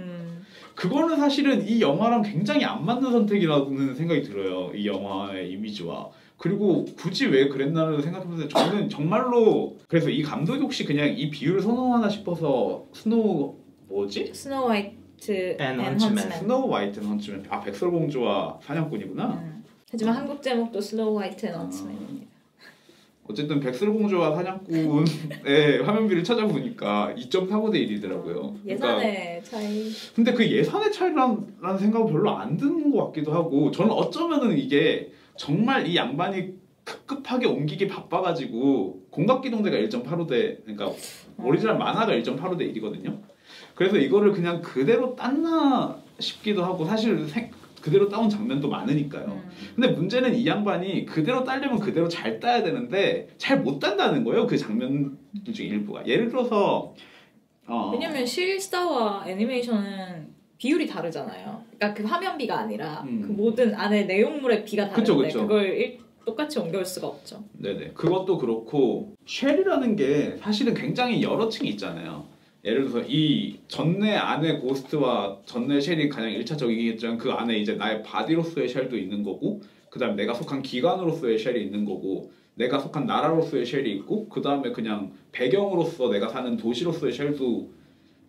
그거는 사실은 이 영화랑 굉장히 안 맞는 선택이라는 생각이 들어요. 이 영화의 이미지와. 그리고 굳이 왜 그랬나를 생각해보면 저는 정말로 그래서 이 감독이 혹시 그냥 이 비율을 선호하나 싶어서 스노우 화이트 앤 헌츠맨. 아 백설공주와 사냥꾼이구나. 하지만 한국 제목도 스노우 화이트 앤 헌츠맨입니다. 어쨌든 백설공주와 사냥꾼의 화면비를 찾아보니까 2.45대 1이더라고요. 예산의 차이. 근데 그 예산의 차이라는 생각은 별로 안 드는 것 같기도 하고 저는 어쩌면은 이게 정말 이 양반이 급하게 옮기기 바빠가지고 공각기동대가 1.85대 그러니까 오리지널 만화가 1.85대 1이거든요. 그래서 이거를 그냥 그대로 땄나 싶기도 하고 사실 그대로 따온 장면도 많으니까요. 근데 문제는 이 양반이 그대로 따려면 그대로 잘 따야 되는데 잘 못 딴다는 거예요. 그 장면 중 일부가. 예를 들어서 왜냐면 실사와 애니메이션은 비율이 다르잖아요. 그러니까 그 화면비가 아니라 그 모든 안에 내용물의 비가 다른데 그쵸. 그걸 똑같이 옮겨올 수가 없죠. 네네. 그것도 그렇고 쉘이라는 게 사실은 굉장히 여러 층이 있잖아요. 예를 들어서 이 전내 안에 고스트와 전내 쉘이 가장 1차적이겠지만 그 안에 이제 나의 바디로서의 쉘도 있는 거고 그 다음에 내가 속한 기관으로서의 쉘이 있는 거고 내가 속한 나라로서의 쉘이 있고 그 다음에 그냥 배경으로서 내가 사는 도시로서의 쉘도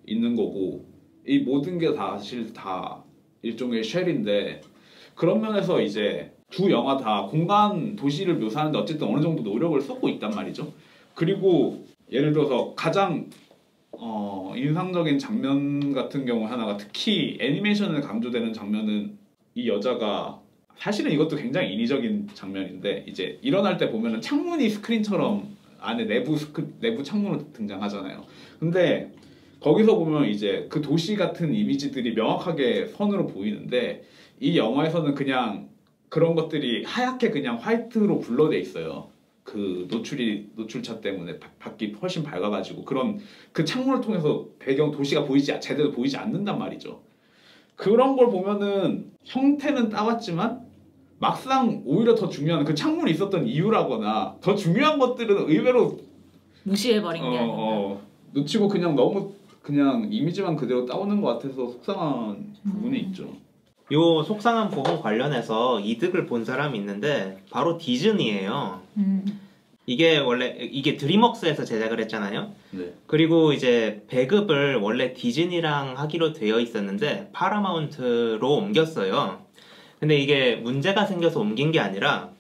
있는 거고 이 모든 게 다 사실 다 일종의 쉘인데 그런 면에서 이제 두 영화 다 공간 도시를 묘사하는데 어쨌든 어느 정도 노력을 쏟고 있단 말이죠. 그리고 예를 들어서 가장 인상적인 장면 같은 경우 하나가 특히 애니메이션에 강조되는 장면은 이 여자가 사실은 이것도 굉장히 인위적인 장면인데 이제 일어날 때 보면은 창문이 스크린처럼 안에 내부 창문으로 등장하잖아요. 근데 거기서 보면 이제 그 도시 같은 이미지들이 명확하게 선으로 보이는데 이 영화에서는 그냥 그런 것들이 하얗게 그냥 화이트로 블러돼 있어요. 그 노출차 때문에 밖이 훨씬 밝아가지고 그런 그 창문을 통해서 배경 도시가 제대로 보이지 않는단 말이죠. 그런 걸 보면은 형태는 따왔지만 막상 오히려 더 중요한 그 창문이 있었던 이유라거나 더 중요한 것들은 의외로 무시해버린 게 아닌가. 놓치고 그냥 너무 그냥 이미지만 그대로 따오는 것 같아서 속상한 부분이 있죠. 요 속상한 부분 관련해서 이득을 본 사람이 있는데 바로 디즈니예요. 이게 드림웍스에서 제작을 했잖아요. 네. 그리고 이제 배급을 원래 디즈니랑 하기로 되어 있었는데 파라마운트로 옮겼어요. 근데 이게 문제가 생겨서 옮긴 게 아니라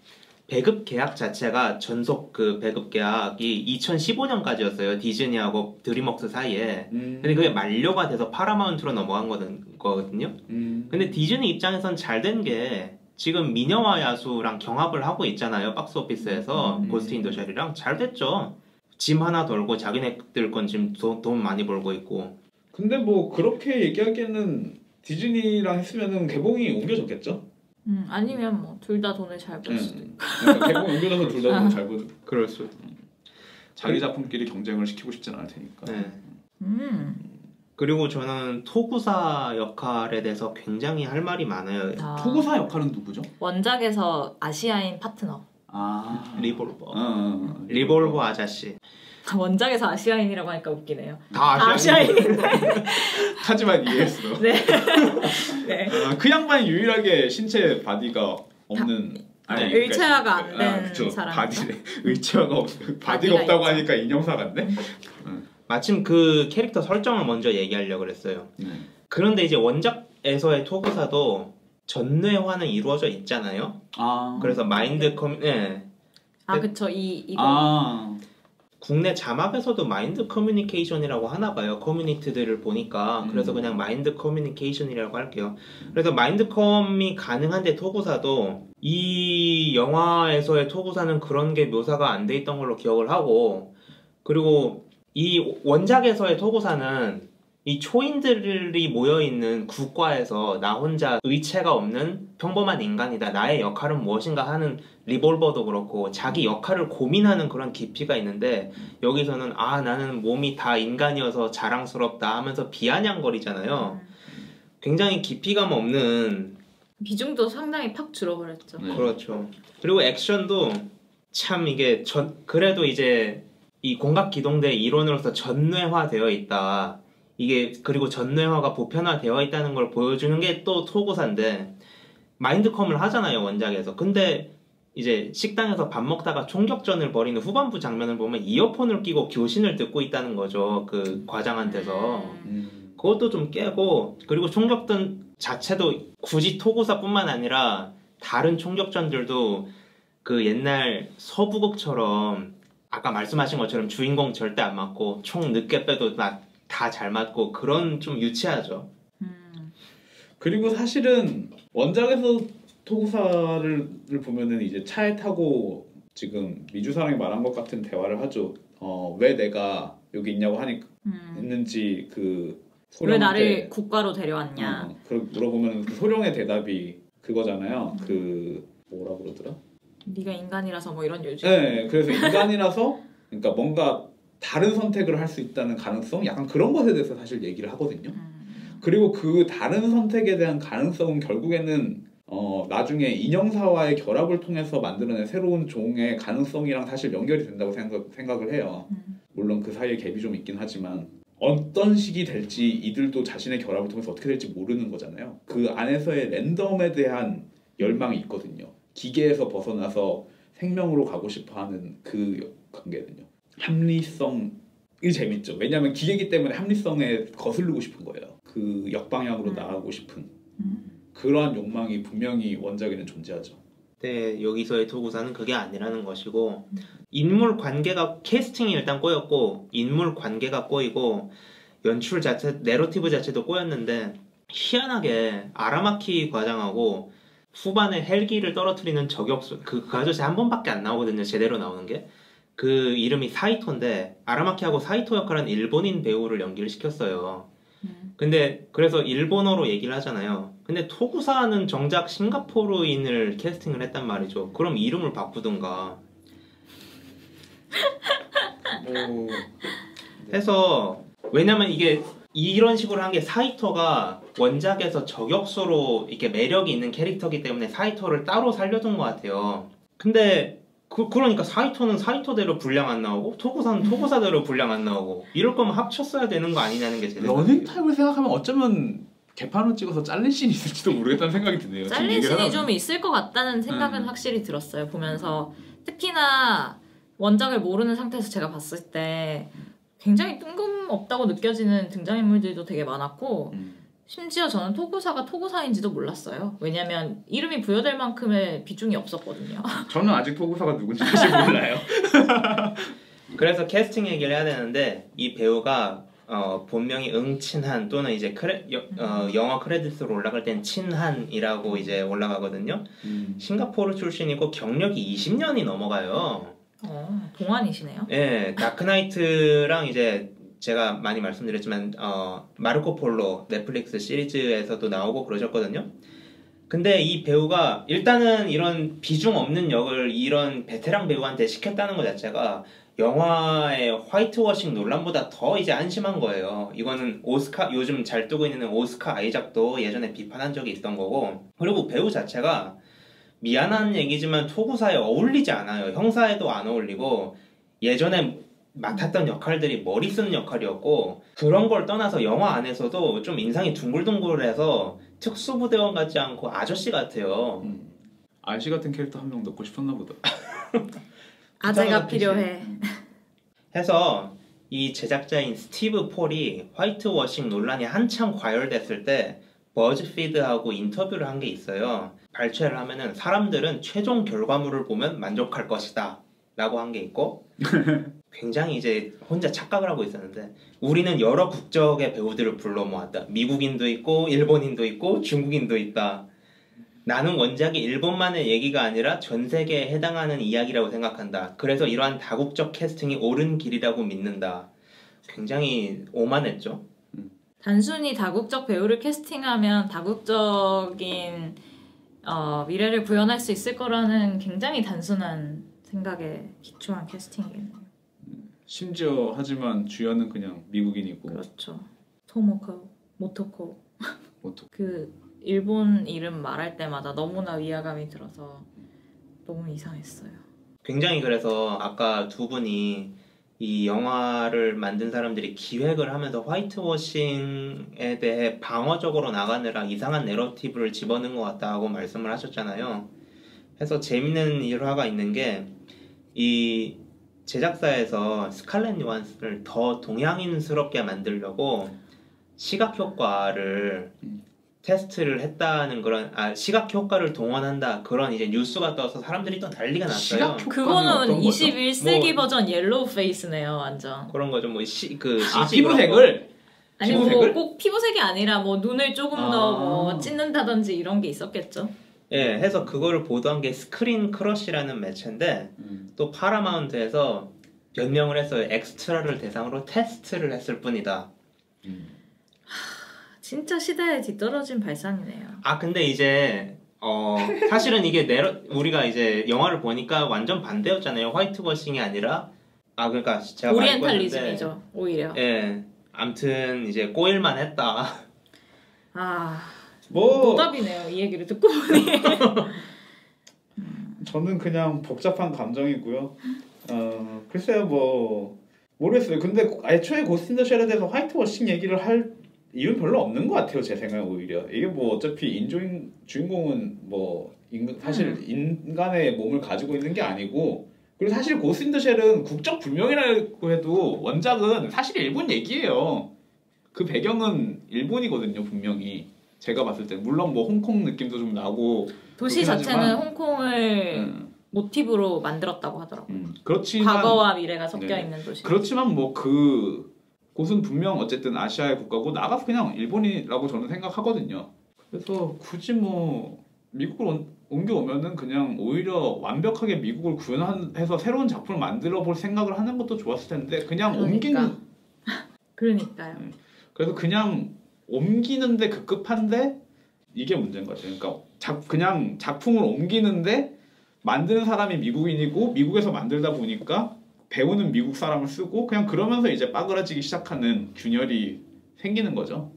배급 계약 자체가 전속 그 배급 계약이 2015년까지였어요. 디즈니하고 드림웍스 사이에. 근데 그게 만료가 돼서 파라마운트로 넘어간 거거든요. 근데 디즈니 입장에선 잘 된 게 지금 미녀와 야수랑 경합을 하고 있잖아요. 박스오피스에서 고스트 인 더 쉘이랑 잘 됐죠. 짐 하나 덜고 자기네들 건 지금 돈 많이 벌고 있고. 근데 뭐 그렇게 얘기하기에는 디즈니랑 했으면은 개봉이 옮겨졌겠죠? 아니면 뭐 둘 다 돈을 잘 벌 수도 있고. 그러니까 개봉 옮겨져서 둘 다 돈을 잘 벌. 그럴 수. 자기 작품끼리 경쟁을 시키고 싶진 않을 테니까. 네. 그리고 저는 토구사 역할에 대해서 굉장히 할 말이 많아요. 토구사 역할은 누구죠? 원작에서 아시아인 파트너. 리볼버. 리볼버 아저씨. 원작에서 아시아인이라고 하니까 웃기네요. 다 아시아인인데. 하지만 이해했어. 네. 네. 그 양반이 유일하게 신체 바디가 없는 의체화가 안 된 사람. 의체화가 바디가 없다고 하니까 인형사 같네. 마침 그 캐릭터 설정을 먼저 얘기하려고 그랬어요. 그런데 이제 원작에서의 토구사도 전뇌화는 이루어져 있잖아요. 그래서 마인드 그쵸. 이거 국내 자막에서도 마인드 커뮤니케이션이라고 하나 봐요. 커뮤니티들을 보니까. 그래서 그냥 마인드 커뮤니케이션이라고 할게요. 그래서 마인드 컴이 가능한데 토구사도 이 영화에서의 토구사는 그런 게 묘사가 안 돼 있던 걸로 기억을 하고, 그리고 이 원작에서의 토구사는 이 초인들이 모여있는 국가에서 나 혼자 의체가 없는 평범한 인간이다. 나의 역할은 무엇인가 하는 리볼버도 그렇고 자기 역할을 고민하는 그런 깊이가 있는데, 여기서는 나는 몸이 다 인간이어서 자랑스럽다 하면서 비아냥거리잖아요. 굉장히 깊이감 없는, 비중도 상당히 팍 줄어버렸죠. 그렇죠. 그리고 액션도 참 이게 그래도 이제 이 공각기동대 이론으로서 전뇌화되어 있다. 이게 그리고 전뇌화가 보편화되어 있다는 걸 보여주는 게 또 토구사인데, 마인드컴을 하잖아요 원작에서. 근데 이제 식당에서 밥 먹다가 총격전을 벌이는 후반부 장면을 보면 이어폰을 끼고 교신을 듣고 있다는 거죠, 그 과장한테서. 그것도 좀 깨고, 그리고 총격전 자체도 굳이 토구사뿐만 아니라 다른 총격전들도 그 옛날 서부극처럼 아까 말씀하신 것처럼 주인공 절대 안 맞고 총 늦게 빼도 다 잘 맞고 그런 좀 유치하죠. 그리고 사실은 원작에서 토구사를 보면은 이제 차에 타고 지금 미주사랑이 말한 것 같은 대화를 하죠. 왜 내가 여기 있냐고 하니까 했는지 그 왜 소령한테 나를 국가로 데려왔냐. 그렇게 물어보면 그 소령의 대답이 그거잖아요. 그 뭐라 그러더라? 네가 인간이라서 뭐 이런 요지. 네, 그래서 인간이라서 그러니까 뭔가 다른 선택을 할 수 있다는 가능성, 약간 그런 것에 대해서 사실 얘기를 하거든요. 그리고 그 다른 선택에 대한 가능성은 결국에는 나중에 인형사와의 결합을 통해서 만들어낸 새로운 종의 가능성이랑 사실 연결이 된다고 생각을 해요. 물론 그 사이에 갭이 좀 있긴 하지만 어떤 식이 될지 이들도 자신의 결합을 통해서 어떻게 될지 모르는 거잖아요. 그 안에서의 랜덤에 대한 열망이 있거든요. 기계에서 벗어나서 생명으로 가고 싶어하는 그 관계는요. 합리성이 재밌죠. 왜냐하면 기계이기 때문에 합리성에 거슬리고 싶은 거예요. 그 역방향으로 나아가고 싶은 그러한 욕망이 분명히 원작에는 존재하죠. 네, 여기서의 토구사는 그게 아니라는 것이고, 인물 관계가, 캐스팅이 일단 꼬였고 인물 관계가 꼬이고 연출 자체, 내러티브 자체도 꼬였는데, 희한하게 아라마키 과장하고 후반에 헬기를 떨어뜨리는 저격수, 그 아저씨 한 번밖에 안 나오거든요. 제대로 나오는 게. 그 이름이 사이토인데, 아라마키하고 사이토 역할은 일본인 배우를 연기를 시켰어요. 근데 그래서 일본어로 얘기를 하잖아요. 근데 토구사는 정작 싱가포르인을 캐스팅을 했단 말이죠. 그럼 이름을 바꾸든가 해서, 왜냐면 이게 이런 식으로 한 게, 사이토가 원작에서 저격수로 이렇게 매력이 있는 캐릭터이기 때문에 사이토를 따로 살려둔 것 같아요. 근데 그러니까 사이토는 사이토대로 분량 안 나오고 토구사는 토구사대로 분량 안 나오고, 이럴 거면 합쳤어야 되는 거 아니냐는 게 제 생각이에요. 러닝타임을 생각하면 어쩌면 개판으로 찍어서 잘린 씬이 있을지도 모르겠다는 생각이 드네요. 잘린 씬이 좀 있을 것 같다는 생각은 확실히 들었어요. 보면서 특히나 원작을 모르는 상태에서 제가 봤을 때 굉장히 뜬금없다고 느껴지는 등장인물들도 되게 많았고, 심지어 저는 토구사가 토구사인지도 몰랐어요. 왜냐면 이름이 부여될 만큼의 비중이 없었거든요. 저는 아직 토구사가 누군지 사실 몰라요. 그래서 캐스팅 얘기를 해야 되는데, 이 배우가 본명이 응친한 또는 이제 영화 크레딧으로 올라갈 땐 친한이라고 이제 올라가거든요. 싱가포르 출신이고 경력이 20년이 넘어가요. 동안이시네요. 네, 다크나이트랑 이제 제가 많이 말씀드렸지만 마르코 폴로 넷플릭스 시리즈에서도 나오고 그러셨거든요. 근데 이 배우가 일단은 이런 비중 없는 역을 이런 베테랑 배우한테 시켰다는 것 자체가 영화의 화이트워싱 논란보다 더 이제 안심한 거예요. 이거는 요즘 잘 뜨고 있는 오스카 아이작도 예전에 비판한 적이 있던 거고, 그리고 배우 자체가 미안한 얘기지만 토구사에 어울리지 않아요. 형사에도 안 어울리고, 예전에 맡았던 역할들이 머리 쓰는 역할이었고, 그런 걸 떠나서 영화 안에서도 좀 인상이 둥글둥글해서 특수부대원 같지 않고 아저씨 같아요. 아저씨 같은 캐릭터 한 명 넣고 싶었나 보다. 아재가 필요해. 해서 이 제작자인 스티브 폴이 화이트워싱 논란이 한참 과열됐을 때 버즈피드하고 인터뷰를 한 게 있어요. 발췌를 하면은 사람들은 최종 결과물을 보면 만족할 것이다 라고 한 게 있고 굉장히 이제 혼자 착각을 하고 있었는데 우리는 여러 국적의 배우들을 불러 모았다. 미국인도 있고 일본인도 있고 중국인도 있다. 나는 원작이 일본만의 얘기가 아니라 전 세계에 해당하는 이야기라고 생각한다. 그래서 이러한 다국적 캐스팅이 옳은 길이라고 믿는다. 굉장히 오만했죠. 단순히 다국적 배우를 캐스팅하면 다국적인 미래를 구현할 수 있을 거라는 굉장히 단순한 생각에 기초한 캐스팅이겠네요. 심지어 하지만 주연은 그냥 미국인이고. 그렇죠. 토모코, 모토코. 모토. 그 일본 이름 말할 때마다 너무나 위화감이 들어서 너무 이상했어요. 굉장히 그래서 아까 두 분이 이 영화를 만든 사람들이 기획을 하면서 화이트워싱에 대해 방어적으로 나가느라 이상한 내러티브를 집어넣은 것 같다고 말씀을 하셨잖아요. 그래서 재밌는 일화가 있는 게 이 제작사에서 스칼렛 요한슨을 더 동양인스럽게 만들려고 시각 효과를 테스트를 했다는 그런 시각 효과를 동원한다 그런 이제 뉴스가 떠서 사람들이 또 난리가 났어요. 그거는 21세기 버전 옐로우 페이스네요, 완전. 그런 거죠. 뭐 피부색을 아니 뭐 꼭 피부색이 아니라 뭐 눈을 조금 더 뭐 찢는다든지 이런 게 있었겠죠. 예, 해서 그거를 보도한 게 스크린 크러쉬라는 매체인데 또 파라마운트에서 변명을 해서 엑스트라를 대상으로 테스트를 했을 뿐이다. 진짜 시대에 뒤떨어진 발상이네요. 근데 이제 사실은 이게 우리가 이제 영화를 보니까 완전 반대였잖아요. 화이트워싱이 아니라 그러니까 제가 오리엔탈리즘이죠, 오히려. 예, 암튼 이제 꼬일만 했다. 노답이네요, 이 얘기를 듣고 보니. 저는 그냥 복잡한 감정이고요. 글쎄요, 뭐 모르겠어요. 근데 애초에 고스트 인 더 쉘에 대해서 화이트워싱 얘기를 할 이유는 별로 없는 것 같아요. 제 생각에 오히려 이게 뭐 어차피 주인공은 뭐 사실 인간의 몸을 가지고 있는 게 아니고, 그리고 사실 고스트 인 더 쉘은 국적 불명이라고 해도 원작은 사실 일본 얘기예요. 그 배경은 일본이거든요, 분명히. 제가 봤을 때 물론 뭐 홍콩 느낌도 좀 나고 도시 자체는 홍콩을 모티브로 만들었다고 하더라고요. 그렇지만 과거와 미래가 섞여 있는 도시. 그렇지만 뭐 그 곳은 분명 어쨌든 아시아의 국가고 나가서 그냥 일본이라고 저는 생각하거든요. 그래서 굳이 뭐 미국을 옮겨오면은 그냥 오히려 완벽하게 미국을 구현해서 새로운 작품을 만들어 볼 생각을 하는 것도 좋았을 텐데 그냥 옮기는. 그러니까요. 그래서 그냥 옮기는데 급급한데 이게 문제인 거죠. 그러니까 그냥 작품을 옮기는데 만드는 사람이 미국인이고 미국에서 만들다 보니까 배우는 미국 사람을 쓰고 그냥 그러면서 이제 빠그라지기 시작하는 균열이 생기는 거죠.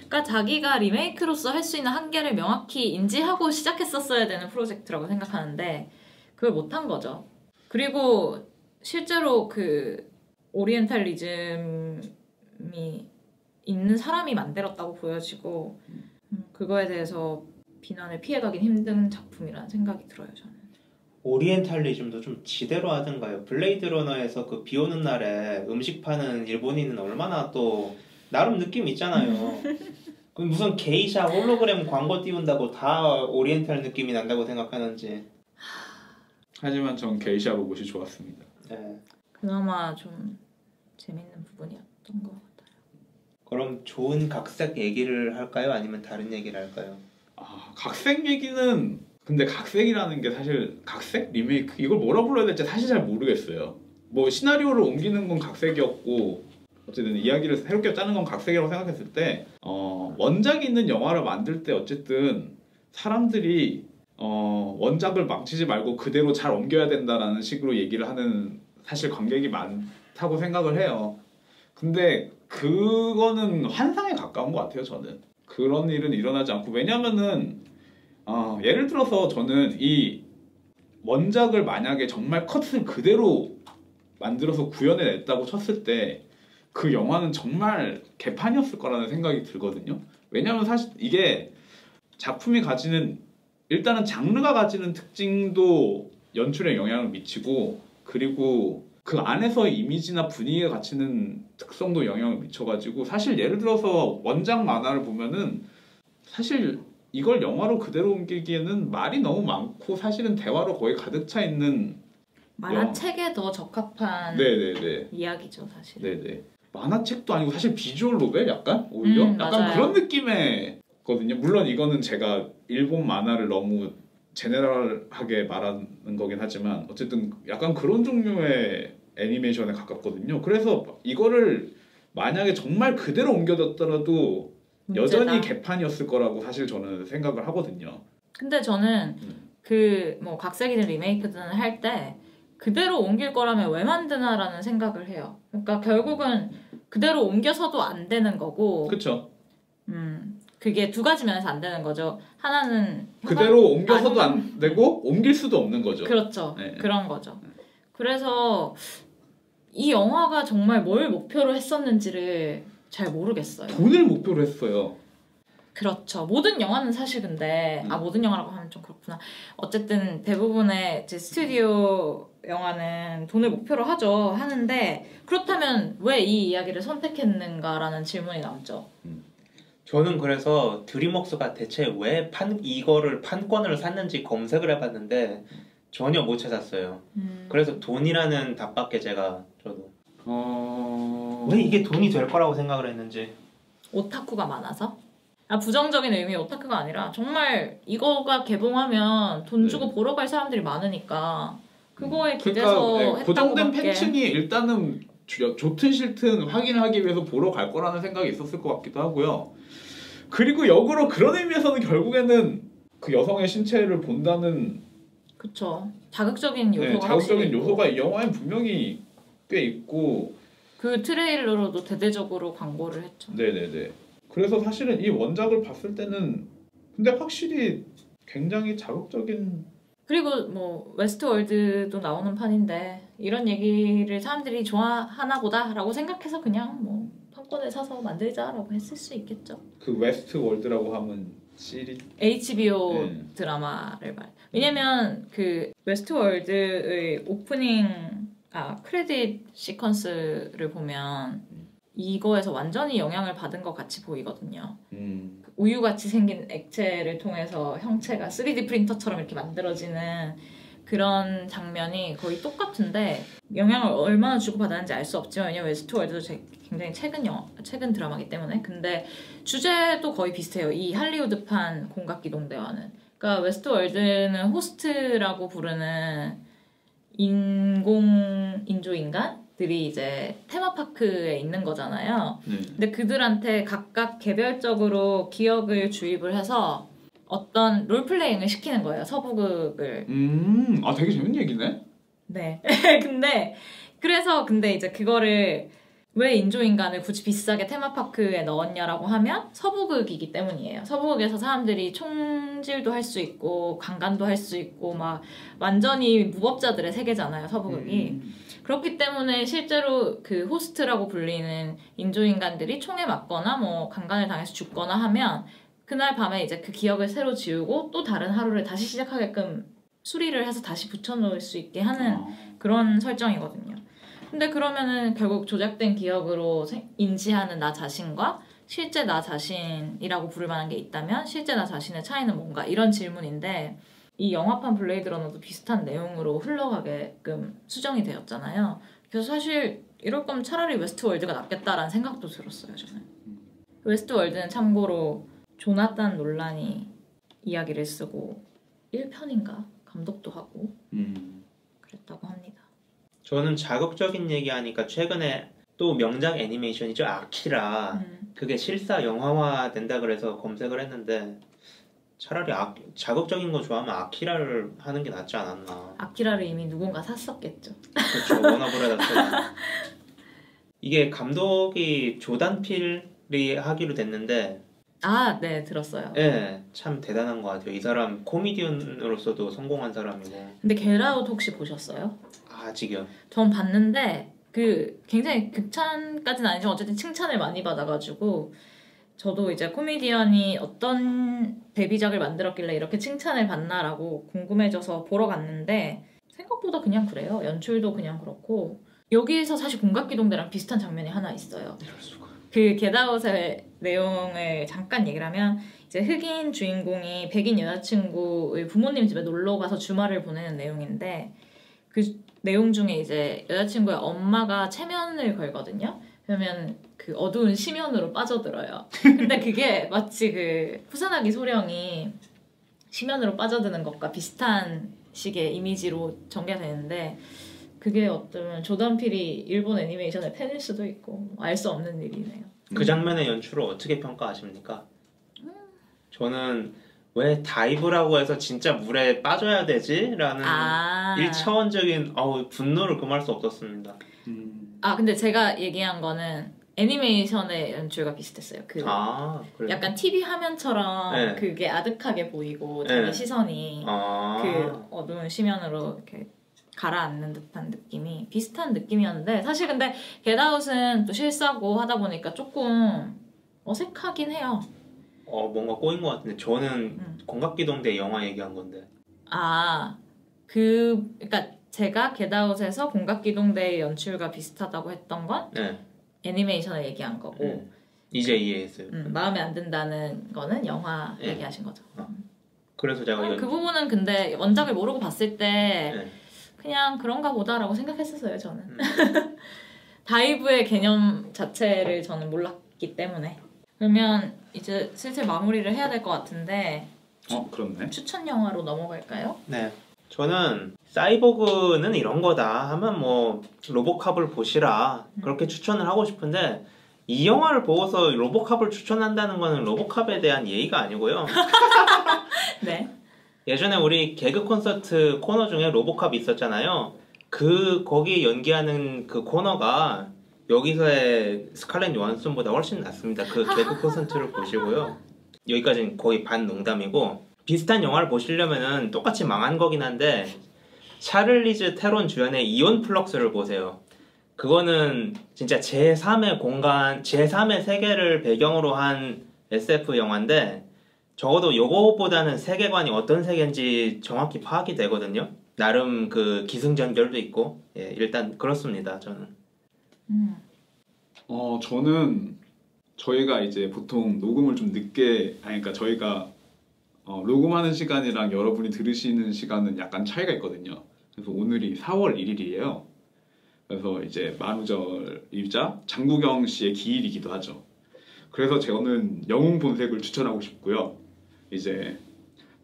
그러니까 자기가 리메이크로서 할 수 있는 한계를 명확히 인지하고 시작했었어야 되는 프로젝트라고 생각하는데 그걸 못한 거죠. 그리고 실제로 그 오리엔탈리즘이 있는 사람이 만들었다고 보여지고 그거에 대해서 비난을 피해가긴 힘든 작품이라는 생각이 들어요, 저는. 오리엔탈리즘도 좀 지대로 하던가요. 블레이드 러너에서 그 비 오는 날에 음식 파는 일본인은 얼마나 또 나름 느낌 있잖아요. 무슨 게이샤 홀로그램 광고 띄운다고 다 오리엔탈 느낌이 난다고 생각하는지. 하지만 전 게이샤 로봇이 좋았습니다. 네. 그나마 좀 재밌는 부분이었던 것 같아요. 그럼 좋은 각색 얘기를 할까요? 아니면 다른 얘기를 할까요? 각색 얘기는 근데 각색이라는 게 사실 각색? 리메이크? 이걸 뭐라 불러야 될지 사실 잘 모르겠어요. 뭐 시나리오를 옮기는 건 각색이었고 어쨌든 이야기를 새롭게 짜는 건 각색이라고 생각했을 때 원작이 있는 영화를 만들 때 어쨌든 사람들이 원작을 망치지 말고 그대로 잘 옮겨야 된다라는 식으로 얘기를 하는 사실 관객이 많다고 생각을 해요. 근데 그거는 환상에 가까운 것 같아요. 저는 그런 일은 일어나지 않고, 왜냐면은 예를 들어서 저는 이 원작을 만약에 정말 컷을 그대로 만들어서 구현해냈다고 쳤을 때 그 영화는 정말 개판이었을 거라는 생각이 들거든요. 왜냐면 사실 이게 작품이 가지는 일단은 장르가 가지는 특징도 연출에 영향을 미치고 그리고 그 안에서 이미지나 분위기가 갖추는 특성도 영향을 미쳐가지고 사실 예를 들어서 원작 만화를 보면은 사실 이걸 영화로 그대로 옮기기에는 말이 너무 많고 사실은 대화로 거의 가득 차 있는 만화책에 더 적합한 네네네. 이야기죠 사실. 네네. 만화책도 아니고 사실 비주얼 노벨 약간 오히려 약간 맞아요. 그런 느낌의 거든요. 물론 이거는 제가 일본 만화를 너무 제네럴하게 말하는 거긴 하지만 어쨌든 약간 그런 종류의 애니메이션에 가깝거든요. 그래서 이거를 만약에 정말 그대로 옮겨졌더라도 문제다. 여전히 개판이었을 거라고 사실 저는 생각을 하거든요. 근데 저는 그 뭐 각색이든 리메이크든 할 때 그대로 옮길 거라면 왜 만드나라는 생각을 해요. 그러니까 결국은 그대로 옮겨서도 안 되는 거고. 그렇죠. 그게 두 가지 면에서 안 되는 거죠. 하나는 그대로 옮겨서도 안 되고 옮길 수도 없는 거죠. 그렇죠. 네. 그런 거죠. 그래서 이 영화가 정말 뭘 목표로 했었는지를 잘 모르겠어요. 돈을 목표로 했어요. 그렇죠. 모든 영화는 사실 근데 모든 영화라고 하면 좀 그렇구나. 어쨌든 대부분의 이제 스튜디오 영화는 돈을 목표로 하는데 그렇다면 왜 이 이야기를 선택했는가라는 질문이 남죠. 저는 그래서 드림웍스가 대체 왜 이거를 판권을 샀는지 검색을 해봤는데 전혀 못 찾았어요. 그래서 돈이라는 답밖에 저도 왜 이게 돈이 될 거라고 생각을 했는지. 오타쿠가 많아서? 부정적인 의미의 오타쿠가 아니라 정말 이거가 개봉하면 돈 주고 보러 갈 사람들이 많으니까 그거에 기대서 그러니까 했다고 고정된 밖에. 팬층이 일단은 좋든 싫든 확인을 하기 위해서 보러 갈 거라는 생각이 있었을 것 같기도 하고요. 그리고 역으로 그런 의미에서는 결국에는 그 여성의 신체를 본다는 그쵸. 자극적인 요소가 자극적인 요소가 이 영화엔 분명히 꽤 있고 그 트레일러로도 대대적으로 광고를 했죠. 네네네. 그래서 사실은 이 원작을 봤을 때는 근데 확실히 굉장히 자극적인 그리고 뭐 웨스트월드도 나오는 판인데 이런 얘기를 사람들이 좋아하나 보다라고 생각해서 그냥 뭐 판권을 사서 만들자라고 했을 수 있겠죠. 그 웨스트 월드라고 하면 시리즈 HBO 드라마를 왜냐면 그 웨스트월드의 오프닝 크레딧 시퀀스를 보면 이거에서 완전히 영향을 받은 것 같이 보이거든요. 우유같이 생긴 액체를 통해서 형체가 3D 프린터처럼 이렇게 만들어지는 그런 장면이 거의 똑같은데 영향을 얼마나 주고받았는지 알 수 없지만 왜냐면 웨스트월드도 굉장히 최근 드라마이기 때문에 근데 주제도 거의 비슷해요. 이 할리우드판 공각기동대와는. 그러니까 웨스트월드는 호스트라고 부르는 인조인간들이 이제 테마파크에 있는 거잖아요. 근데 그들한테 각각 개별적으로 기억을 주입을 해서 어떤 롤플레잉을 시키는 거예요. 서부극을. 되게 재밌는 얘기네. 네. 근데 이제 그거를 왜 인조인간을 굳이 비싸게 테마파크에 넣었냐라고 하면 서부극이기 때문이에요. 서부극에서 사람들이 총질도 할 수 있고 강간도 할 수 있고 막 완전히 무법자들의 세계잖아요. 서부극이. 그렇기 때문에 실제로 그 호스트라고 불리는 인조인간들이 총에 맞거나 뭐 강간을 당해서 죽거나 하면 그날 밤에 이제 그 기억을 새로 지우고 또 다른 하루를 다시 시작하게끔 수리를 해서 다시 붙여놓을 수 있게 하는 그런 설정이거든요. 근데 그러면은 결국 조작된 기억으로 인지하는 나 자신과 실제 나 자신이라고 부를 만한 게 있다면 실제 나 자신의 차이는 뭔가 이런 질문인데 이 영화판 블레이드 러너도 비슷한 내용으로 흘러가게끔 수정이 되었잖아요. 그래서 사실 이럴 거면 차라리 웨스트월드가 낫겠다라는 생각도 들었어요. 저는. 웨스트월드는 참고로 조나단 놀란이 이야기를 쓰고 1편인가 감독도 하고 그랬다고 합니다. 저는 자극적인 얘기하니까 최근에 또 명작 애니메이션이죠. 아키라. 그게 실사 영화화 된다 그래서 검색을 했는데 차라리 자극적인 거 좋아하면 아키라를 하는 게 낫지 않았나. 아키라를 이미 누군가 샀었겠죠. 그렇죠. 워너브라더스. 이게 감독이 조단 필이 하기로 됐는데 네 들었어요. 네, 참 대단한 것 같아요. 이 사람 코미디언으로서도 성공한 사람이고. 근데 겟아웃 혹시 보셨어요? 아직이요. 전 봤는데 그 굉장히 극찬까지는 아니지만 어쨌든 칭찬을 많이 받아가지고 저도 이제 코미디언이 어떤 데뷔작을 만들었길래 이렇게 칭찬을 받나라고 궁금해져서 보러 갔는데 생각보다 그냥 그래요. 연출도 그냥 그렇고 여기에서 사실 공각기동대랑 비슷한 장면이 하나 있어요. 이럴 수가. 그 겟아웃의 내용을 잠깐 얘기를 하면 이제 흑인 주인공이 백인 여자친구의 부모님 집에 놀러 가서 주말을 보내는 내용인데 그 내용 중에 이제 여자친구의 엄마가 체면을 걸거든요. 그러면 그 어두운 심연으로 빠져들어요. 근데 그게 마치 그 푸사나기 소령이 심연으로 빠져드는 것과 비슷한 식의 이미지로 전개가 되는데 그게 어쩌면 조던 필이 일본 애니메이션의 팬일 수도 있고 알 수 없는 일이네요. 그 장면의 연출을 어떻게 평가하십니까? 저는 왜 다이브라고 해서 진짜 물에 빠져야 되지? 라는 일차원적인 분노를 금할 수 없었습니다. 근데 제가 얘기한 거는 애니메이션의 연출과 비슷했어요. 그래요? 약간 TV 화면처럼 네. 그게 아득하게 보이고 자기 네. 시선이 그 어두운 심연으로 이렇게 가라앉는 듯한 느낌이 비슷한 느낌이었는데 사실 근데 겟아웃은 또 실사고 하다 보니까 조금 어색하긴 해요. 뭔가 꼬인 것 같은데 저는 공각기동대 영화 얘기한 건데. 그러니까 제가 겟아웃에서 공각기동대의 연출과 비슷하다고 했던 건 네. 애니메이션을 얘기한 거고 이제 이해했어요. 마음에 안 든다는 거는 영화 네. 얘기하신 거죠. 그래서 제가 그 부분은 근데 원작을 모르고 봤을 때 네. 그냥 그런가 보다라고 생각했었어요. 저는 다이브의 개념 자체를 저는 몰랐기 때문에. 그러면 이제 슬슬 마무리를 해야 될 것 같은데 그렇네. 추천 영화로 넘어갈까요? 네. 저는 사이보그는 이런 거다 하면 뭐 로보캅을 보시라 그렇게 추천을 하고 싶은데 이 영화를 보고서 로보캅을 추천한다는 거는 로보캅에 대한 예의가 아니고요. 네. 예전에 우리 개그 콘서트 코너 중에 로보캅이 있었잖아요. 거기 연기하는 그 코너가 여기서의 스칼렛 요한슨보다 훨씬 낫습니다. 그 개그 콘서트를 보시고요. 여기까지는 거의 반 농담이고 비슷한 영화를 보시려면은 똑같이 망한 거긴 한데 샤를리즈 테론 주연의 이온 플럭스를 보세요. 그거는 진짜 제3의 공간, 제3의 세계를 배경으로 한 SF 영화인데 적어도 요거보다는 세계관이 어떤 세계인지 정확히 파악이 되거든요. 나름 그 기승전결도 있고 일단 그렇습니다. 저는. 저는 저희가 이제 보통 녹음을 좀 늦게 그러니까 저희가 녹음하는 시간이랑 여러분이 들으시는 시간은 약간 차이가 있거든요. 그래서 오늘이 4월 1일이에요. 그래서 이제 만우절이자 장국영 씨의 기일이기도 하죠. 그래서 저는 영웅 본색을 추천하고 싶고요. 이제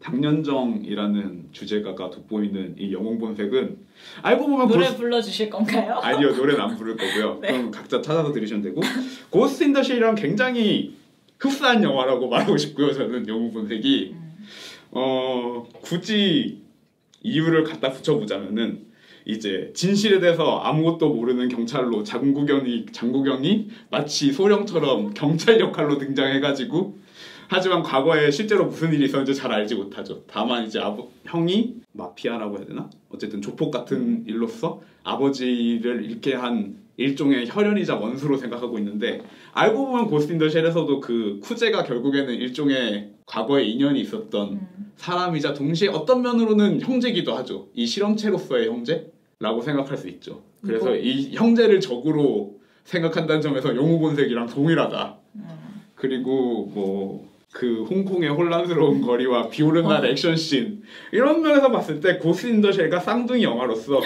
당년정이라는 주제가가 돋보이는 이 영웅 본색은 알고 보면 노래 불러주실 건가요? 아니요, 노래는 안 부를 거고요. 네. 그럼 각자 찾아서 들으시면 되고 고스트 인 더 쉘이랑 굉장히 흡사한 영화라고 말하고 싶고요. 저는 영웅 본색이 굳이 이유를 갖다 붙여보자면은 이제 진실에 대해서 아무것도 모르는 경찰로 장국영이 마치 소령처럼 경찰 역할로 등장해가지고 하지만 과거에 실제로 무슨 일이 있었는지 잘 알지 못하죠. 다만 이제 형이 마피아라고 해야 되나? 어쨌든 조폭 같은 일로서 아버지를 잃게 한 일종의 혈연이자 원수로 생각하고 있는데 알고 보면 고스트 인 더 쉘에서도 그 쿠제가 결국에는 일종의 과거에 인연이 있었던 사람이자 동시에 어떤 면으로는 형제기도 하죠. 이 실험체로서의 형제라고 생각할 수 있죠. 그래서 이 형제를 적으로 생각한다는 점에서 영웅 본색이랑 동일하다. 그리고 뭐 그 홍콩의 혼란스러운 거리와 비 오는 날 액션씬 이런 면에서 봤을 때 고스트 인 더 쉘과 쌍둥이 영화로서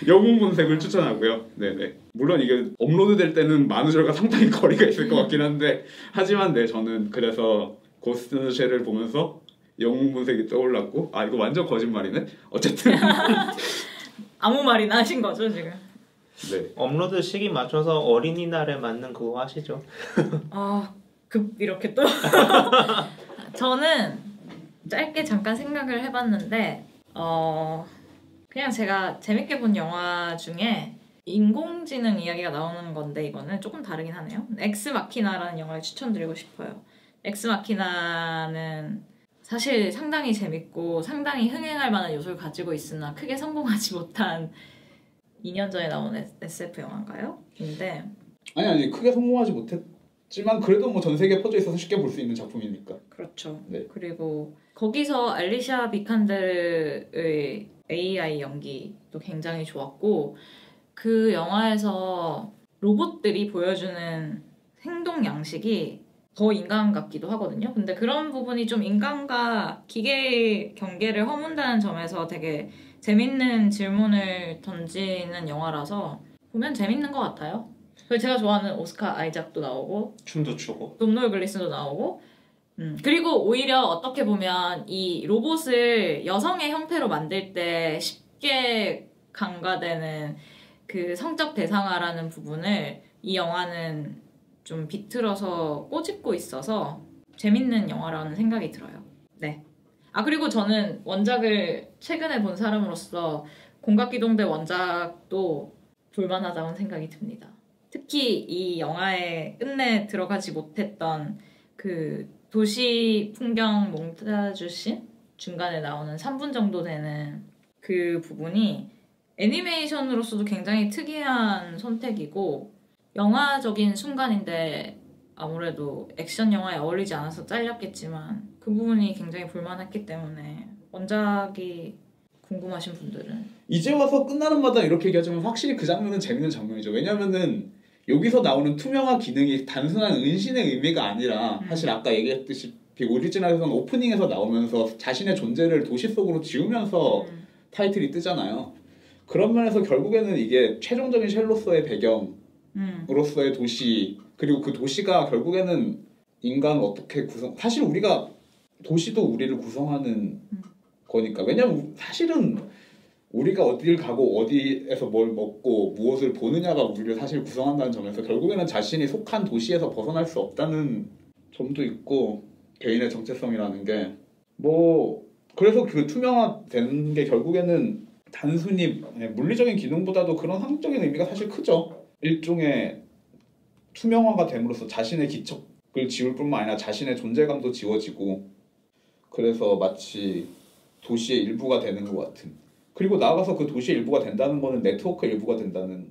영웅 본색을 추천하고요. 네네. 물론 이게 업로드될 때는 만우절과 상당히 거리가 있을 것 같긴 한데 하지만 저는 그래서 고스트 인 더 쉘을 보면서 영웅 본색이 떠올랐고 이거 완전 거짓말이네. 어쨌든 아무 말이나 하신 거죠 지금. 네. 업로드 시기 맞춰서 어린이날에 맞는 그거 하시죠. 이렇게 또 저는 짧게 잠깐 생각을 해봤는데 그냥 제가 재밌게 본 영화 중에 인공지능 이야기가 나오는 건데 이거는 조금 다르긴 하네요. 엑스마키나라는 영화를 추천드리고 싶어요. 엑스마키나는 사실 상당히 재밌고 상당히 흥행할 만한 요소를 가지고 있으나 크게 성공하지 못한 2년 전에 나온 SF 영화인가요? 인데 아니 크게 성공하지 못했지만 그래도 뭐 전 세계에 퍼져 있어서 쉽게 볼 수 있는 작품이니까. 그렇죠. 네. 그리고 거기서 알리샤 비칸들의 AI 연기도 굉장히 좋았고 그 영화에서 로봇들이 보여주는 행동 양식이 더 인간 같기도 하거든요. 근데 그런 부분이 좀 인간과 기계의 경계를 허문다는 점에서 되게 재밌는 질문을 던지는 영화라서 보면 재밌는 것 같아요. 그리고 제가 좋아하는 오스카 아이작도 나오고 춤도 추고 domhnall 글리스도 나오고 그리고 오히려 어떻게 보면 이 로봇을 여성의 형태로 만들 때 쉽게 간과되는 그 성적 대상화라는 부분을 이 영화는 좀 비틀어서 꼬집고 있어서 재밌는 영화라는 생각이 들어요. 네. 아 그리고 저는 원작을 최근에 본 사람으로서 공각기동대 원작도 볼만하다는 생각이 듭니다. 특히 이 영화에 끝내 들어가지 못했던 그 도시 풍경 몽타주 씬? 중간에 나오는 3분 정도 되는 그 부분이 애니메이션으로서도 굉장히 특이한 선택이고 영화적인 순간인데 아무래도 액션 영화에 어울리지 않아서 잘렸겠지만 그 부분이 굉장히 볼만했기 때문에 원작이 궁금하신 분들은 이제 와서 끝나는 마다 이렇게 얘기하자면 확실히 그 장면은 재밌는 장면이죠. 왜냐면은 여기서 나오는 투명화 기능이 단순한 은신의 의미가 아니라 사실 아까 얘기했듯이 오리지널에서는 오프닝에서 나오면서 자신의 존재를 도시 속으로 지우면서 타이틀이 뜨잖아요. 그런 면에서 결국에는 이게 최종적인 쉘로서의 배경으로서의 도시 그리고 그 도시가 결국에는 인간을 어떻게 사실 우리가 도시도 우리를 구성하는 거니까. 왜냐면 사실은 우리가 어디를 가고 어디에서 뭘 먹고 무엇을 보느냐가 우리를 사실 구성한다는 점에서 결국에는 자신이 속한 도시에서 벗어날 수 없다는 점도 있고 개인의 정체성이라는 게 뭐 그래서 그 투명화되는 게 결국에는 단순히 물리적인 기능보다도 그런 상징적인 의미가 사실 크죠. 일종의 투명화가 됨으로써 자신의 기척을 지울 뿐만 아니라 자신의 존재감도 지워지고 그래서 마치 도시의 일부가 되는 것 같은. 그리고 나아가서 그 도시의 일부가 된다는 거는 네트워크의 일부가 된다는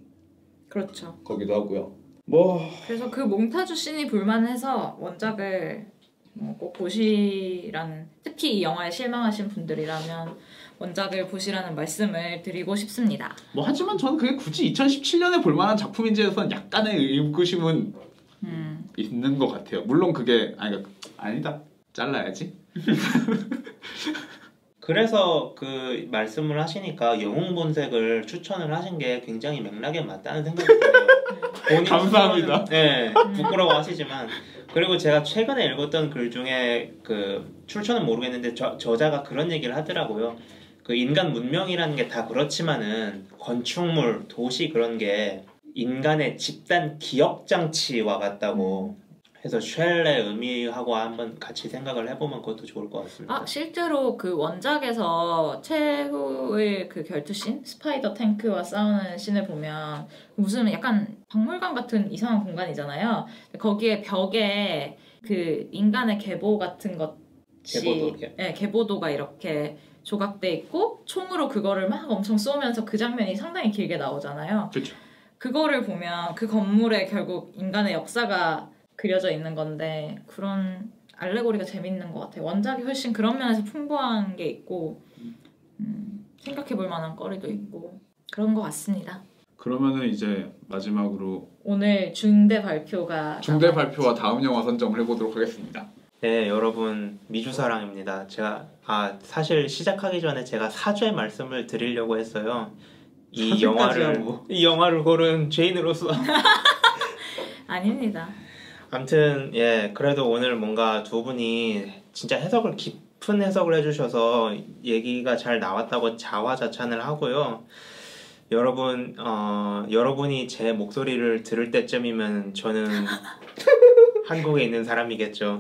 그렇죠. 거기도 하고요. 뭐 그래서 그 몽타주 씬이 볼만해서 원작을 꼭 보시라는 특히 이 영화에 실망하신 분들이라면 원작을 보시라는 말씀을 드리고 싶습니다. 뭐 하지만 저는 그게 굳이 2017년에 볼만한 작품인지에서는 약간의 의구심은 있는 것 같아요. 물론 그게 아니다. 잘라야지. 그래서 그 말씀을 하시니까 영웅본색을 추천을 하신 게 굉장히 맥락에 맞다는 생각이 들어요. 감사합니다. 네, 부끄러워하시지만 그리고 제가 최근에 읽었던 글 중에 그 출처는 모르겠는데 저자가 그런 얘기를 하더라고요. 그 인간 문명이라는 게 다 그렇지만은 건축물, 도시 그런 게 인간의 집단 기억 장치와 같다고 해서 쉘의 의미하고 한번 같이 생각을 해보면 그것도 좋을 것 같습니다. 아 실제로 그 원작에서 최후의 그 결투씬 스파이더 탱크와 싸우는 씬을 보면 무슨 약간 박물관 같은 이상한 공간이잖아요. 거기에 벽에 그 인간의 계보 같은 것이 계보도가 이렇게 조각돼 있고 총으로 그거를 막 엄청 쏘면서 그 장면이 상당히 길게 나오잖아요. 그렇죠. 그거를 보면 그 건물에 결국 인간의 역사가 그려져 있는 건데 그런 알레고리가 재밌는 것 같아요. 원작이 훨씬 그런 면에서 풍부한 게 있고 생각해볼 만한 거리도 있고 그런 것 같습니다. 그러면은 이제 마지막으로 오늘 중대 발표와 다음 영화 선정을 해보도록 하겠습니다. 네, 여러분 미주사랑입니다. 제가 사실 시작하기 전에 제가 사죄 말씀을 드리려고 했어요. 이 영화를 고른 죄인으로서 아닙니다. 아무튼 그래도 오늘 뭔가 두 분이 진짜 깊은 해석을 해주셔서 얘기가 잘 나왔다고 자화자찬을 하고요. 여러분이 제 목소리를 들을 때쯤이면 저는 한국에 있는 사람이겠죠.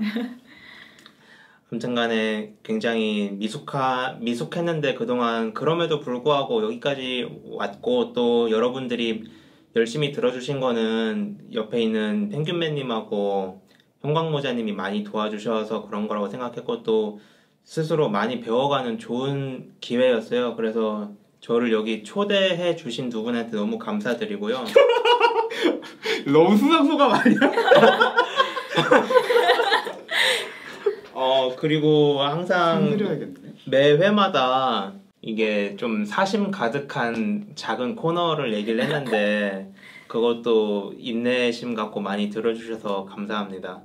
아무튼 간에 굉장히 미숙했는데 그동안 그럼에도 불구하고 여기까지 왔고 또 여러분들이 열심히 들어주신 거는 옆에 있는 펭귄맨님하고 형광모자님이 많이 도와주셔서 그런 거라고 생각했고 또 스스로 많이 배워가는 좋은 기회였어요. 그래서 저를 여기 초대해 주신 두 분한테 너무 감사드리고요. 너무 수상소감 아니야? 그리고 항상 매 회마다 이게 좀 사심 가득한 작은 코너를 얘기를 했는데 그것도 인내심 갖고 많이 들어주셔서 감사합니다.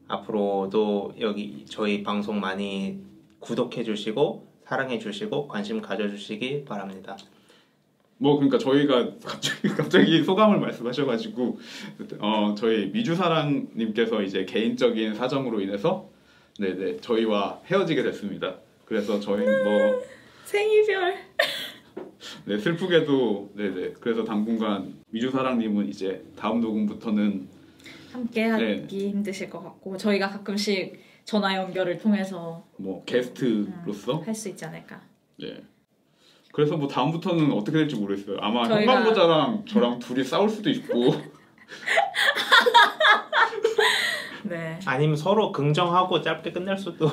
앞으로도 여기 저희 방송 많이 구독해 주시고 사랑해 주시고 관심 가져 주시기 바랍니다. 뭐 그러니까 저희가 갑자기 소감을 말씀하셔가지고 저희 미주사랑님께서 이제 개인적인 사정으로 인해서 네네 저희와 헤어지게 됐습니다. 그래서 저희는 뭐 생이별. 네 슬프게도 네네 그래서 당분간 미주사랑님은 이제 다음 녹음부터는 함께 하기 힘드실 것 같고 저희가 가끔씩 전화 연결을 통해서 뭐 게스트로서 할 수 있지 않을까. 네. 그래서 뭐 다음부터는 어떻게 될지 모르겠어요. 아마 저희가- 형광고자랑 저랑 둘이 싸울 수도 있고 네. 아니면 서로 긍정하고 짧게 끝낼 수도.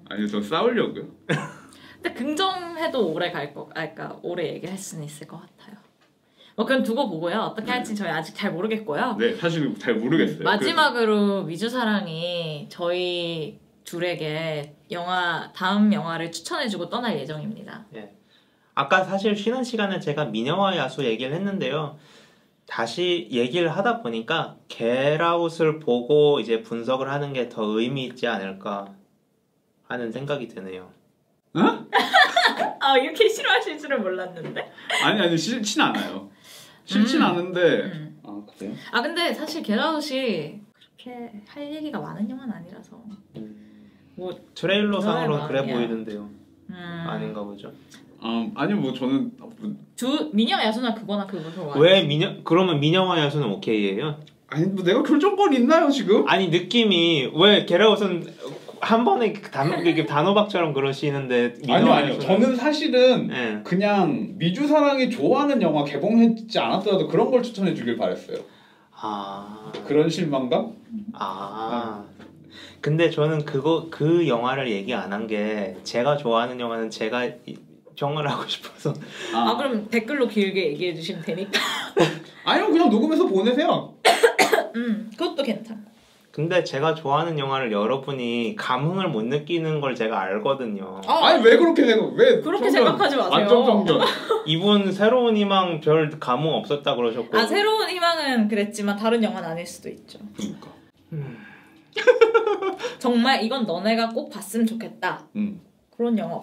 아니 저 싸우려고요. 근데 긍정해도 오래 그러니까 오래 얘기할 수는 있을 것 같아요. 뭐 그건 두고 보고요. 어떻게 할지 저희 아직 잘 모르겠고요. 네 사실 잘 모르겠어요. 마지막으로 미주사랑이 저희 둘에게 다음 영화를 추천해주고 떠날 예정입니다. 아까 사실 쉬는 시간에 제가 미녀와 야수 얘기를 했는데요. 다시 얘기를 하다 보니까 겟아웃을 보고 이제 분석을 하는 게 더 의미 있지 않을까 하는 생각이 드네요. 아 이렇게 싫어하실 줄은 몰랐는데. 아니 싫진 않아요. 싫진 않은데 아 그래요? 아 근데 사실 겟아웃이 그렇게 할 얘기가 많은 영화는 아니라서. 뭐 트레일러상으로는 그래 마음이야. 보이던데요. 아닌가 보죠. 아니 뭐 저는 미녀 야수나 그거나 그거 좋아해요. 왜 그러면 미녀와 야수는 오케이예요? 아니 뭐 내가 결정권이 있나요 지금? 아니 느낌이 왜 겟아웃은 한 번에 이렇게 단호박처럼 그러시는데 아니요 저는 사실은 네. 그냥 미주사랑이 좋아하는 영화 개봉했지 않았더라도 그런 걸 추천해 주길 바랬어요. 그런 실망감? 근데 저는 그 영화를 얘기 안 한 게 제가 좋아하는 영화는 제가 정을 하고 싶어서. 그럼 댓글로 길게 얘기해 주시면 되니까. 아니요 그냥 녹음해서 보내세요. 그것도 괜찮아. 근데 제가 좋아하는 영화를 여러분이 감흥을 못 느끼는 걸 제가 알거든요. 아니 왜 그렇게 그렇게 생각하지 마세요. 안정정정. 이분 새로운 희망 별 감흥 없었다 그러셨고. 새로운 희망은 그랬지만 다른 영화는 아닐 수도 있죠. 그러니까. 정말 이건 너네가 꼭 봤으면 좋겠다. 그런 영화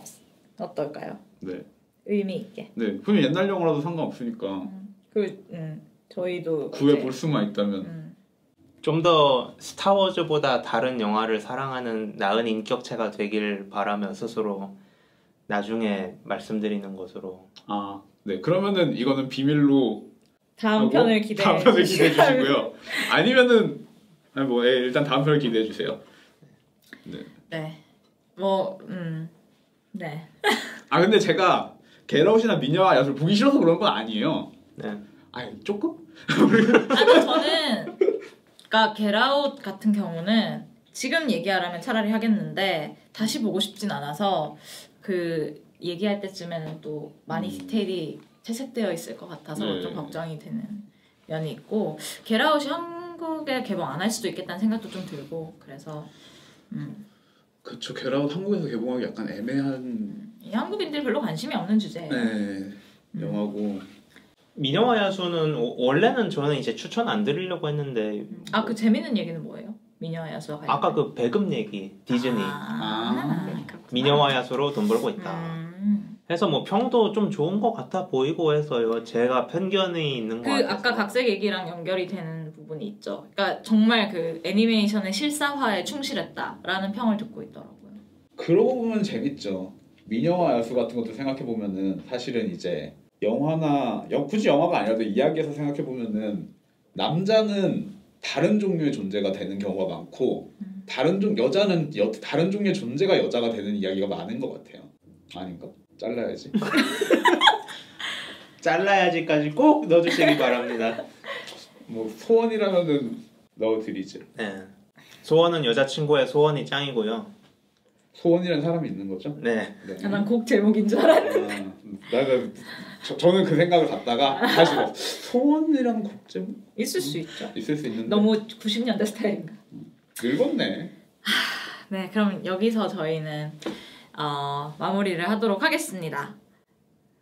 어떨까요? 네. 의미 있게. 네. 그럼 옛날 영화라도 상관없으니까. 저희도 구해볼 수만 있다면. 좀 더 스타워즈보다 다른 영화를 사랑하는 나은 인격체가 되길 바라며 스스로 나중에 말씀드리는 것으로. 네. 그러면은 이거는 비밀로 다음 편을 기대해 다음 편을 기대해 주시고요. 아니면은 일단 다음 편을 기대해 주세요. 네. 네. 네. 근데 제가 겟아웃이나 미녀와 야수를 보기 싫어서 그런 건 아니에요. 네. 조금? 저는 그러니까 겟아웃 같은 경우는 지금 얘기하라면 차라리 하겠는데 다시 보고 싶진 않아서 얘기할 때쯤에는 또 많이 디테일이 채색되어 있을 것 같아서 좀 걱정이 되는 면이 있고 겟아웃이 한국에 개봉 안 할 수도 있겠다는 생각도 좀 들고 그래서 그쵸. 겟아웃 한국에서 개봉하기 약간 애매한 한국인들이 별로 관심이 없는 주제예요. 영화고 미녀와 야수는 원래는 저는 이제 추천 안 드리려고 했는데 그 재밌는 얘기는 뭐예요? 미녀와 야수와 관련 아까 그 배급 얘기 디즈니 미녀와 야수로 돈 벌고 있다 해서 뭐 평도 좀 좋은 것 같아 보이고 해서요. 제가 편견이 있는 것 같아서 아까 각색 얘기랑 연결이 되는 부분이 있죠. 그러니까 정말 애니메이션의 실사화에 충실했다라는 평을 듣고 있더라고요. 그러고 보면 재밌죠. 미녀와 야수 같은 것도 생각해 보면은 사실은 이제 굳이 영화가 아니라도 이야기에서 생각해 보면은 남자는 다른 종류의 존재가 되는 경우가 많고 여자는 다른 종류의 존재가 여자가 되는 이야기가 많은 것 같아요. 아닌가? 잘라야지. 잘라야지까지 꼭 넣어주시기 바랍니다. 뭐 소원이라면은 넣어드리죠. 네. 소원은 여자친구의 소원이 짱이고요. 소원이라는 사람이 있는 거죠? 네. 난 곡 제목인 줄 알았는데. 저는 그 생각을 갖다가 사실 소원이라는 곡 제목 있을 수 있죠. 있을 수 있는데 너무 90년대 스타일인가? 늙었네. 네, 그럼 여기서 저희는 마무리를 하도록 하겠습니다.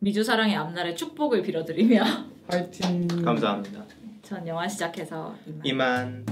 미주사랑의 앞날의 축복을 빌어드리며 파이팅. 감사합니다. 전 영화 시작해서 이만.